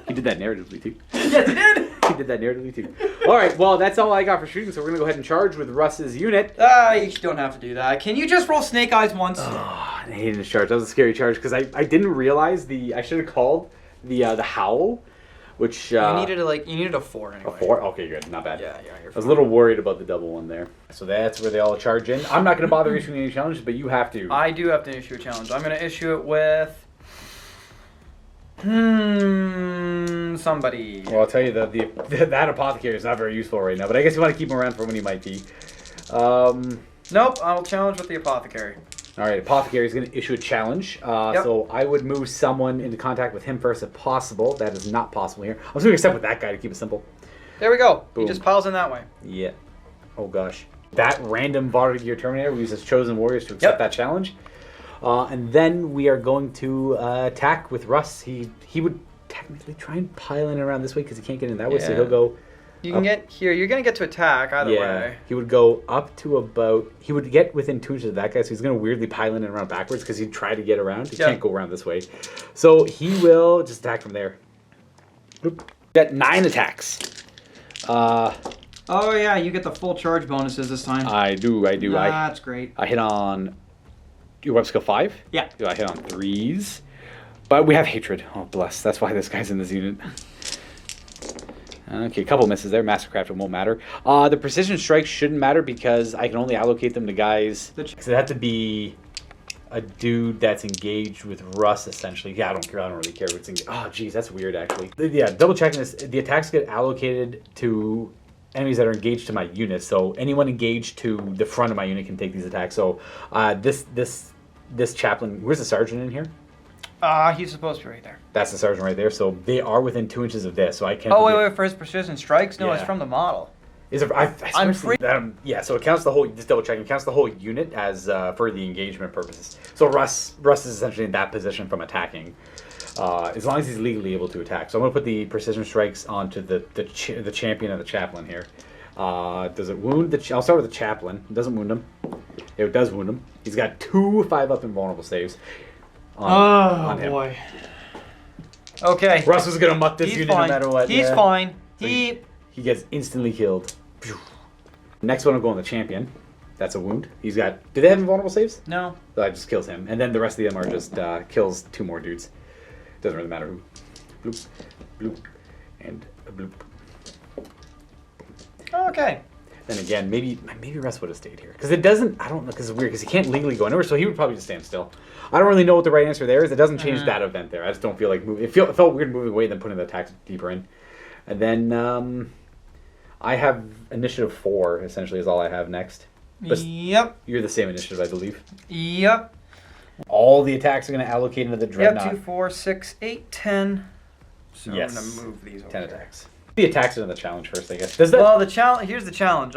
he did that narratively, too. Yes, he did! He did that narratively, too. All right, well, that's all I got for shooting, so we're going to go ahead and charge with Russ's unit. You don't have to do that. Can you just roll Snake Eyes once? Oh, I hated his charge. That was a scary charge, because I didn't realize I should have called the Howl, which... you needed a 4 anyway. A 4? Okay, good. Not bad. Yeah, I was a little worried about the double one there. So that's where they all charge in. I'm not going to bother issuing any challenges, but you have to. I do have to issue a challenge. I'm going to issue it with... somebody. Well, I'll tell you, that Apothecary is not very useful right now, but I guess you want to keep him around for when he might be. Nope, I'll challenge with the Apothecary. All right, Apothecary is going to issue a challenge. Yep. So I would move someone into contact with him first if possible. That is not possible here. I'm just going to accept with that guy to keep it simple. There we go. Boom. He just piles in that way. Yeah. Oh, gosh. That random Vardagear Terminator, we use as Chosen Warriors to accept that challenge. And then we are going to attack with Russ. He would technically try and pile in around this way because he can't get in that way, so he'll go... You can get here. You're going to get to attack either way. He would go up to about... He would get within 2 inches of that guy, so he's going to weirdly pile in and around backwards because he'd try to get around. He can't go around this way. So he will just attack from there. Boop. Got 9 attacks. Oh, yeah, you get the full charge bonuses this time. I do. That's great. I hit on... Your web skill 5? Yeah. I hit on 3s. But we have Hatred. Oh, bless. That's why this guy's in this unit. Okay, a couple misses there. Mastercraft won't matter. The precision strikes shouldn't matter because I can only allocate them to guys. So they have to be a dude that's engaged with Russ, essentially. Yeah, I don't really care if it's engaged. Oh, geez, that's weird, actually. Yeah, double checking this. The attacks get allocated to enemies that are engaged to my unit. So anyone engaged to the front of my unit can take these attacks. So this chaplain, where's the sergeant in here? He's supposed to be right there. That's the sergeant right there. So they are within 2 inches of this. So I can't. Oh wait, for his precision strikes? No, it's from the model. Is it? I'm free. Yeah, so it counts the whole. Just double checking. It counts the whole unit as for the engagement purposes. So Russ is essentially in that position from attacking, as long as he's legally able to attack. So I'm gonna put the precision strikes onto the champion and the chaplain here. Does it wound I'll start with the chaplain. It doesn't wound him. It does wound him. He's got 2 5-up invulnerable saves. On him. Boy. Okay. Russ is gonna muck this unit no matter what. He's fine. So he gets instantly killed. Next one will go on the champion. That's a wound. He's got... Do they have invulnerable saves? No. That just kills him. And then the rest of them are just kills 2 more dudes. Doesn't really matter who. Bloop, bloop, and a bloop. Okay. Then again, maybe Russ would have stayed here. Because it doesn't... I don't know, because it's weird, because he can't legally go anywhere, so he would probably just stand still. I don't really know what the right answer there is. It doesn't change that event there. I just don't feel like moving... It felt weird moving away than putting the attacks deeper in. And then... I have initiative 4, essentially, is all I have next. But yep. You're the same initiative, I believe. Yep. All the attacks are going to allocate into the Dreadnought. Yep, 2, 4, 6, 8, 10. So Yes. I'm gonna move these over 10 here. attacks. The attacks are in the challenge first, I guess. Does that? Well, the challenge. Here's the challenge.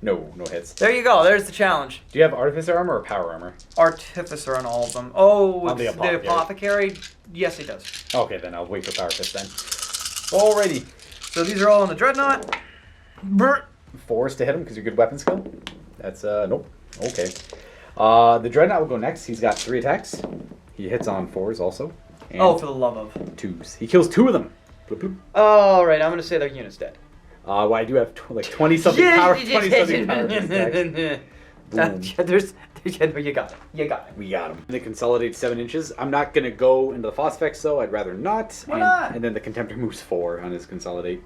No hits. There you go. There's the challenge. Do you have Artificer armor or Power armor? Artificer on all of them. Oh, On the Apothecary. Yes, he does. Okay, then I'll wait for Power Fist then. Alrighty. So these are all on the Dreadnought. Brr. 4s to hit him because you're good weapon skill. That's, nope. Okay. The Dreadnought will go next. He's got 3 attacks. He hits on 4s also. And Oh, for the love of. 2s. He kills 2 of them. Bloop, bloop. All right, I'm gonna say their unit's dead. Well, I do have like 20-something power. 20-something power. Boom. You got it. You got it. We got him. They consolidate 7 inches. I'm not going to go into the Phosphex, though. I'd rather not. Why not? And then the Contemporary moves 4 on his consolidate.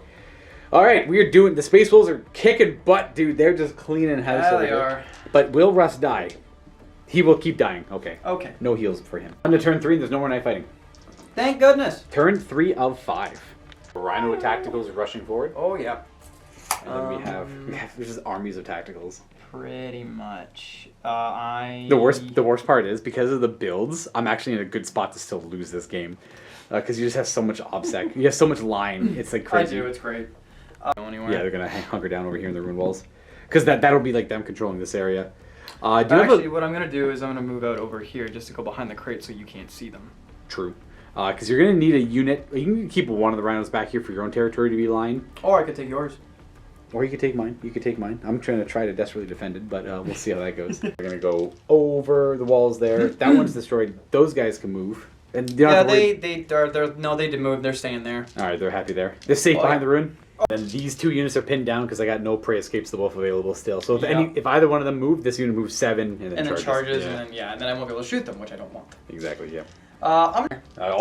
All right, we're doing... The Space Wolves are kicking butt, dude. They're just cleaning house over they here. are. But will Russ die? He will keep dying. Okay. Okay. No heals for him. On to turn 3, and there's no more knife fighting. Thank goodness. Turn 3 of 5. Rhino with Tacticals are rushing forward. Oh, yeah. And then we have there's just armies of Tacticals. Pretty much. The worst part is because of the builds, I'm actually in a good spot to still lose this game, because you just have so much obsec, you have so much line. It's like crazy. I do. It's great. Go anywhere. Yeah, they're gonna hunker down over here in the ruin walls, because that'll be like them controlling this area. Actually, what I'm gonna do is I'm gonna move out over here just to go behind the crate so you can't see them. True. Because you're gonna need a unit. You can keep one of the rhinos back here for your own territory to be line. Or I could take yours. Or you could take mine. You could take mine. I'm trying to desperately defend it, but we'll see how that goes. We're going to go over the walls there. That one's destroyed. Those guys can move. And you don't have to worry. they did move. They're staying there. All right, they're happy there. They're safe behind the ruin. And these 2 units are pinned down because I got no prey escapes the wolf available still. So if either one of them move, this unit moves 7 and then charges. And then I won't be able to shoot them, which I don't want. Exactly, yeah. All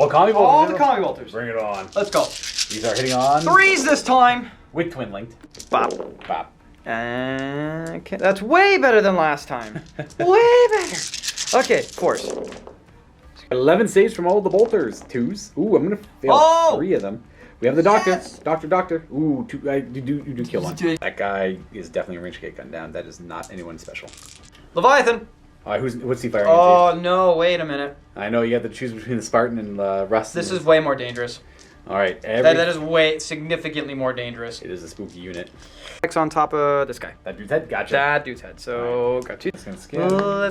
commie bolters. All the commie bolters. Bring it on. Let's go. These are hitting on 3s this time. with twin linked. Bop. Bop. Okay, that's way better than last time. Way better. Okay, 4s. 11 saves from all the bolters. 2s. Ooh, I'm gonna fail 3 of them. We have the doctor. Yes! Doctor. Ooh, you do kill one. That guy is definitely a range gate gun down. That is not anyone special. Leviathan. What's he firing Oh into? no! Wait a minute. I know you have to choose between the Spartan and Russ. This is way more dangerous. All right. That is way significantly more dangerous. It is a spooky unit. X on top of this guy. That dude's head. Gotcha. That dude's head. So got 2. Let's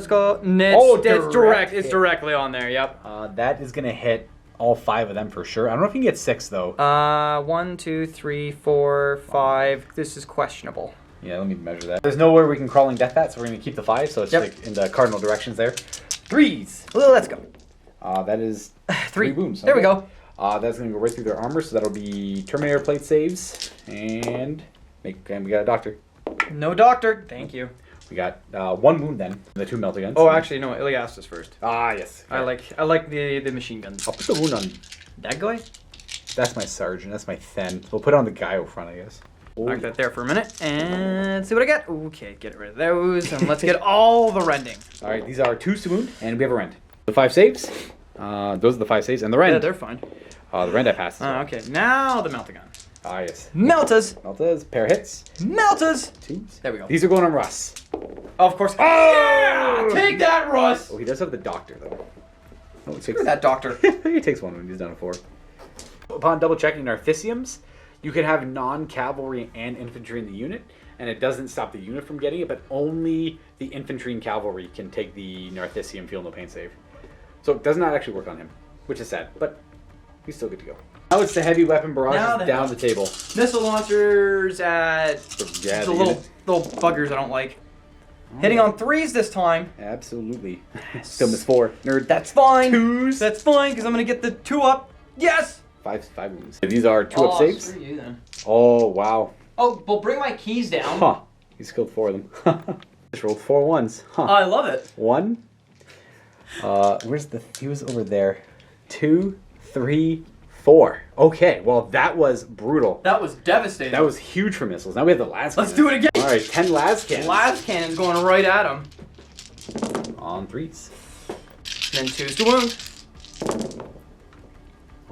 go. It's direct. It's directly on there. Yep. That is gonna hit all 5 of them for sure. I don't know if you can get 6 though. 1, 2, 3, 4, 5. This is questionable. Yeah, let me measure that. There's nowhere we can crawling death that, so we're gonna keep the 5. So it's like in the cardinal directions there. 3s. Well, let's go. That is 3 wounds. There we go. That's gonna go right through their armor, so that'll be Terminator plate saves, and we got a doctor. No doctor. Thank you. We got 1 wound then. The 2 melta guns. Oh, actually, no. Iliastus first. Yes. I like the machine guns. I'll put the wound on. That guy. That's my sergeant. That's my Then. We'll put it on the guy out front, I guess. Mark that there for a minute and see what I get. Okay, get rid of those and let's get all the rending. All right, these are 2 to wound, and we have a rend. The 5 saves. Those are the 5 saves, and the rend. Yeah, they're fine. The rend I passed. Okay, now the melta gun. Yes. Meltas. Meltas, pair hits. Meltas. 2s. There we go. These are going on Russ. Of course. Oh! Yeah! Take that, Russ. Oh, he does have the doctor though. Oh, it Screw that doctor. He takes 1 when he's done a 4. Upon double checking Narthisiums, you can have non-cavalry and infantry in the unit, and it doesn't stop the unit from getting it, but only the infantry and cavalry can take the Narthisium feel no pain save. So it does not actually work on him, which is sad, but he's still good to go. Now it's the heavy weapon barrage down the table. Missile launchers at the little buggers I don't like. Hitting on 3s this time. Absolutely. Still miss 4. Nerd. That's fine. 2s. That's fine, because I'm going to get the 2 up. Yes! 5 wounds. These are 2 up saves. Screw you then. Oh, wow. Oh, well, bring my keys down. Huh. He's killed 4 of them. Just rolled 4 1s. Huh. I love it. 1. He was over there. 2, 3, 4. Okay, well, that was brutal. That was devastating. That was huge for missiles. Now we have the las Let's do it again. All right, 10 las cannons. Las cannons going right at him. On 3s. Then 2s to wound.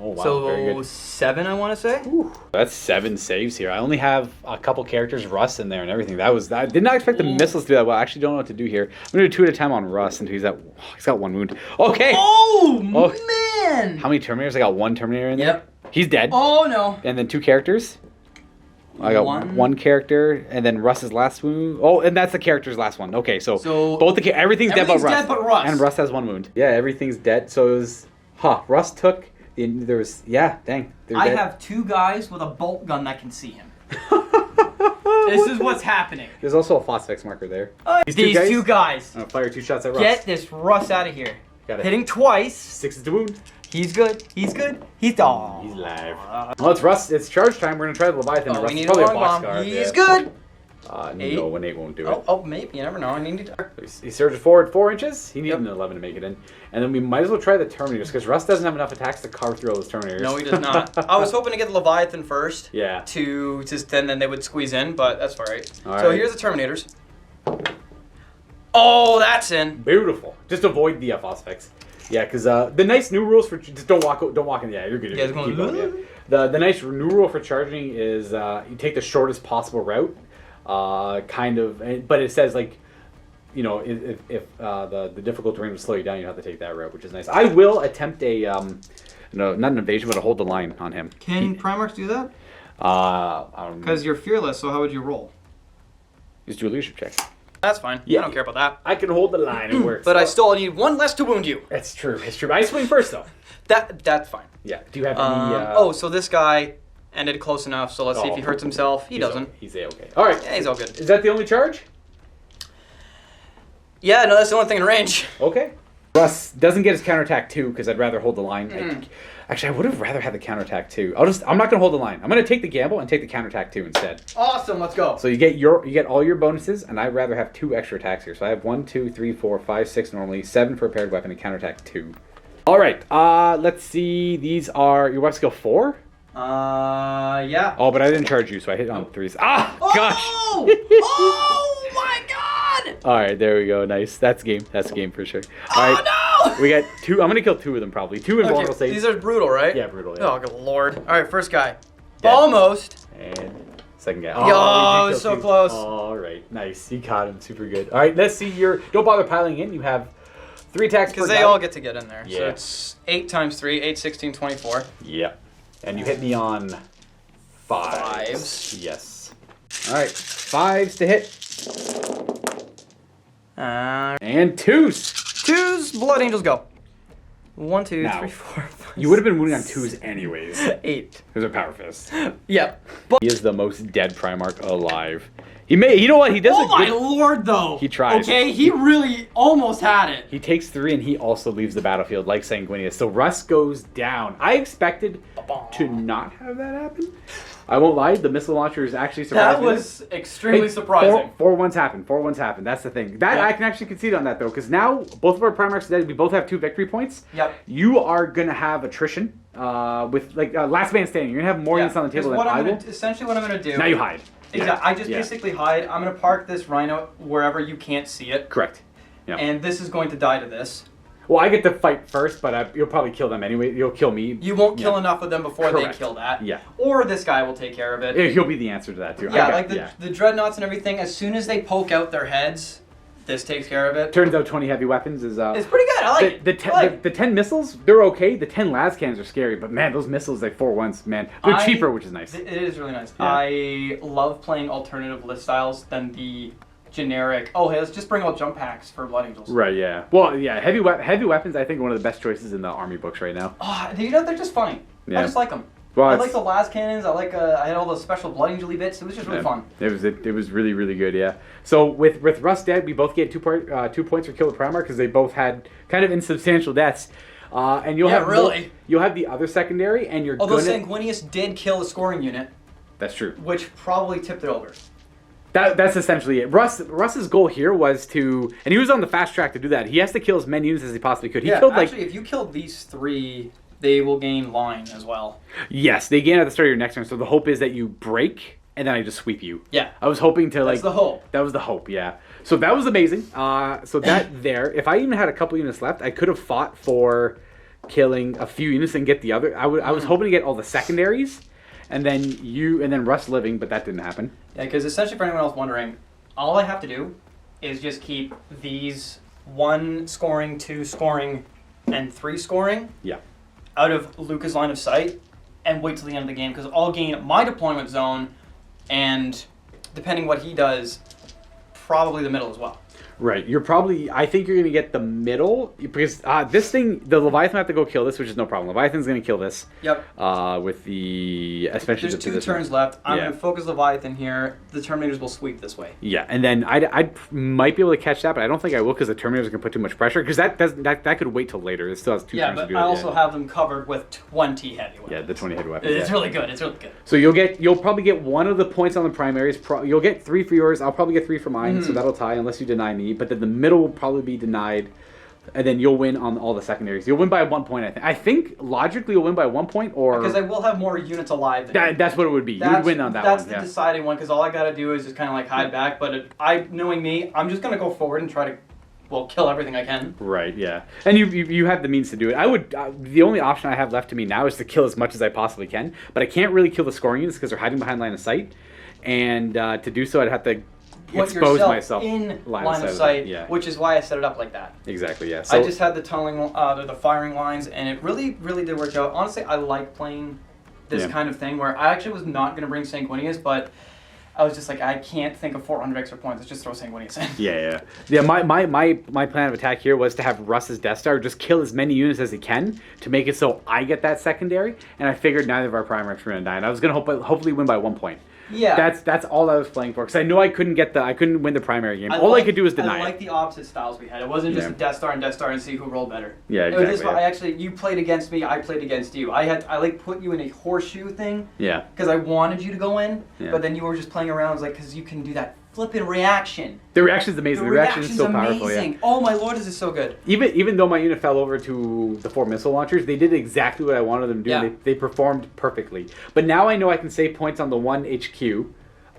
Oh, wow. Very So good. 7, I want to say. Ooh, that's 7 saves here. I only have a couple characters, Russ in there and everything. I did not expect the missiles to do that well. I actually don't know what to do here. I'm going to do 2 at a time on Russ until he's got 1 wound. Okay. Oh, man. How many Terminators? I got 1 Terminator in there. Yep. He's dead. Oh, no. And then 2 characters. I got one character, and then Russ's last wound. Oh, and that's the character's last one. Okay, so everything's dead but Russ. And Russ has 1 wound. Yeah, everything's dead. So it was, Russ took, dang. I have 2 guys with a bolt gun that can see him. This is what's happening. There's also a Phosphex marker there. These two guys. I'm gonna fire 2 shots at Russ. Get this Russ out of here. Got it. Hitting twice. 6 is the wound. He's good. He's good. He's done. He's live. Well, it's Russ. It's charge time. We're gonna try the Leviathan. Oh, Russ we need is probably a a long box bomb. guard. He's good. No, an 8 won't do it. Oh, maybe. You never know. I need to. He surges forward 4 inches. He needed an 11 to make it in. And then we might as well try the Terminators, because Russ doesn't have enough attacks to carve through all those Terminators. No, he does not. I was hoping to get the Leviathan first. Yeah. To just then they would squeeze in, but that's all right. All so right. here's the Terminators. Oh, that's in. Beautiful. Just avoid the Phosphex. Yeah, because the nice new rules for just don't walk in. Yeah, you're good. Yeah, going, keep going, yeah. The nice new rule for charging is you take the shortest possible route, but it says like, you know, if the difficult terrain will slow you down, you have to take that route, which is nice. I will attempt a no, not an invasion, but a hold the line on him. Can Primarchs do that? Because you're fearless, so how would you roll? Just do a leadership check. That's fine. Yeah. I don't care about that. I can hold the line. It works. But I still need 1 less to wound you. That's true. It's true. I swing first though. That's fine. Yeah. Do you have any? Oh, so this guy ended close enough. So let's see if he hurts himself. He doesn't. He's okay. All right. Yeah, he's all good. Is that the only charge? Yeah, no, that's the only thing in range. Okay. Russ doesn't get his counterattack 2 because I'd rather hold the line. Actually, I would have rather had the counterattack 2. I'm not gonna hold the line. I'm gonna take the gamble and take the counterattack 2 instead. Awesome, let's go. So you get all your bonuses, and I'd rather have 2 extra attacks here. So I have 1, 2, 3, 4, 5, 6 normally, 7 for a paired weapon, and counterattack 2. All right. Let's see. These are your weapon skill 4. Yeah. Oh, but I didn't charge you, so I hit on 3s. Ah, gosh. Oh my God! All right, there we go. Nice. That's game. That's game for sure. All right. No! We got 2. I'm gonna kill 2 of them probably. 2 invulnerable saves. These are brutal, right? Yeah, brutal. Yeah. Oh, good lord. All right, first guy. Dead. Almost. And second guy. Yo, we did so kill 2. close. All right, nice. You caught him. Super good. All right, let's see your. Don't bother piling in. You have 3 attacks per Because they guy. all get to get in there. Yeah. So it's 8 times 3, 8, 16, 24. Yeah. And you hit me on 5s. 5s. Yes. All right, 5s to hit. And 2s. 2s, Blood Angels go. 1, 2, Now, 3, 4, 5. You would have been wounding on 2s anyways. 8. Because of Power Fist. Yep. He is the most dead Primarch alive. You know what? He does Oh a my good... lord, though. He tries. Okay, he really almost had it. He takes 3 and he also leaves the battlefield like Sanguinius. So Russ goes down. I expected to not have that happen. I won't lie, the missile launcher is actually surprising. That was extremely surprising. 4-1s happen. 4-1s happen. That's the thing. I can actually concede on that though, because now both of our Primarchs are dead. We both have 2 victory points. Yep. You are gonna have attrition with like last man standing. You're gonna have more units on the table than I will. Essentially, what I'm gonna do. Now you hide. Exactly. Yeah. I just basically hide. I'm gonna park this Rhino wherever you can't see it. Correct. Yeah. And this is going to die to this. Well, I get to fight first, but you'll probably kill them anyway. You'll kill me. You won't kill enough of them before Correct. they kill that. Yeah. Or this guy will take care of it. He'll be the answer to that too. Yeah, the Dreadnoughts and everything, as soon as they poke out their heads, this takes care of it. Turns out 20 heavy weapons is... It's pretty good, I like it. The 10 missiles, they're okay. The 10 las cannons are scary, but man, those missiles, like 4-1s, man. They're cheaper, which is nice. It is really nice. Yeah. I love playing alternative list styles than the generic, oh, hey, let's just bring out jump packs for Blood Angels. Right, yeah. Well, yeah, heavy weapons, I think, are one of the best choices in the army books right now. Oh, you know, they're just funny. Yeah. I just like them. Well, I like the las cannons. I had all those special Blood Angel-y bits. It was just really fun. It was really, really good, yeah. So with Russ dead, we both get 2 points for kill the Primarch because they both had kind of insubstantial deaths. And you'll you'll have the other secondary, and you're although Sanguinius did kill a scoring unit. That's true. Which probably tipped it over. That's essentially it. Russ's goal here was to, and he was on the fast track to do that. He has to kill as many units as he possibly could. He killed actually, if you killed these 3, they will gain line as well. Yes, they gain at the start of your next turn. So the hope is that you break, and then I just sweep you. Yeah. I was hoping to That's the hope. That was the hope. Yeah. So that was amazing. So that there, if I even had a couple units left, I could have fought for killing a few units and get the other. I was hoping to get all the secondaries, and then Russ living, but that didn't happen. Yeah, because essentially for anyone else wondering, all I have to do is just keep these 1 scoring, 2 scoring, and 3 scoring out of Luca's line of sight, and wait till the end of the game, because I'll gain my deployment zone, and depending what he does, probably the middle as well. Right. I think you're going to get the middle, because this thing, the Leviathan have to go kill this, which is no problem. Leviathan's going to kill this. Yep. With especially There's 2 turns left. I'm going to focus Leviathan here. The Terminators will sweep this way. Yeah, and then I might be able to catch that, but I don't think I will, because the Terminators are going to put too much pressure, because that could wait till later. It still has 2 turns to do it. Yeah, but I also have them covered with 20 heavy weapons. Yeah, the 20 heavy weapons. It's really good. It's really good. So you'll probably get 1 of the points on the primaries. You'll get 3 for yours. I'll probably get 3 for mine, so that'll tie unless you deny me. But then the middle will probably be denied, and then you'll win on all the secondaries. You'll win by 1 point, I think logically you'll win by 1 point, or because I will have more units alive than that's what it would be. You would win on that one. That's the deciding one, because all I gotta do is just kind of like hide back. But knowing me, I'm just gonna go forward and try to kill everything I can. Right, yeah. And you have the means to do it. I would the only option I have left to me now is to kill as much as I possibly can, but I can't really kill the scoring units because they're hiding behind line of sight, and to do so I'd have to expose myself in line of sight, which is why I set it up like that. Exactly, yeah. So I just had the tunneling, the firing lines, and it really, really did work out. Honestly, I like playing this kind of thing where I actually was not going to bring Sanguinius, but I was just like, I can't think of 400 extra points. Let's just throw Sanguinius in. Yeah. My plan of attack here was to have Russ's Death Star just kill as many units as he can to make it so I get that secondary, and I figured neither of our primaries were going to die, and I was going to hopefully win by 1 point. Yeah, that's all I was playing for, because I know I couldn't win the primary game. All I could do was deny it. I like the opposite styles we had. It wasn't just a Death Star and see who rolled better. Yeah, exactly. You played against me. I played against you. I put you in a horseshoe thing. Yeah. Because I wanted you to go in, but then you were just playing around. I was like, because you can do that flipping reaction. The reaction's amazing. The reaction's so powerful. Yeah. Oh my lord, is it so good. Even though my unit fell over to the 4 missile launchers, they did exactly what I wanted them to do. Yeah. They performed perfectly. But now I know I can save points on the 1 HQ.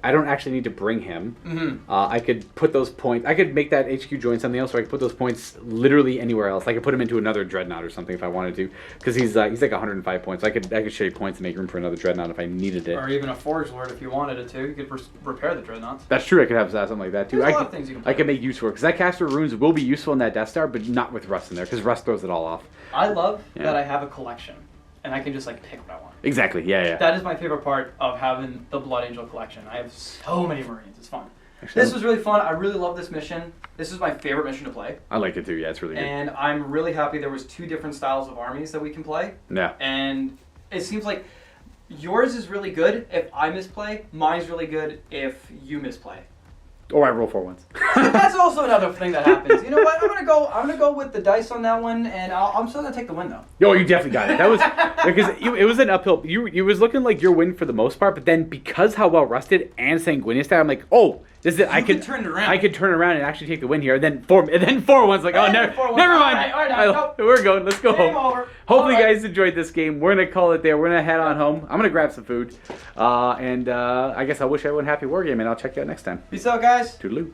I don't actually need to bring him. Mm-hmm. I could put those points. I could make that HQ join something else, or I could put those points literally anywhere else. I could put him into another Dreadnought or something if I wanted to, because he's like 105 points. I could shave points and make room for another Dreadnought if I needed it. Or even a Forge Lord if you wanted it to. You could repair the Dreadnoughts. That's true. I could have something like that too. There's a lot of things you can play. I could make use for it, because that Caster of Runes will be useful in that Death Star, but not with Rust in there, because Rust throws it all off. I love that I have a collection, and I can just pick what I want. Exactly, yeah. That is my favorite part of having the Blood Angel collection. I have so many Marines. It's fun. Actually, this was really fun. I really love this mission. This is my favorite mission to play. I like it too, yeah, it's really good. And I'm really happy there was 2 different styles of armies that we can play. Yeah. And it seems like yours is really good if I misplay. Mine's really good if you misplay. Or I roll 4 once. That's also another thing that happens. You know what? I'm gonna go with the dice on that one, and I'm still gonna take the win though. Oh, you definitely got it. That was because it was an uphill. You was looking like your win for the most part, but then because how well Rusted and Sanguinius did, I'm like, oh, this is I could turn it around. I could turn around and actually take the win here. And then 4 one's like, oh, never mind. All right, we're going. Let's go Game home. over. Hopefully, you guys enjoyed this game. We're gonna call it there. We're gonna head on home. I'm gonna grab some food, and I guess I wish everyone happy wargaming. I'll check you out next time. Peace out, guys. Toodaloo.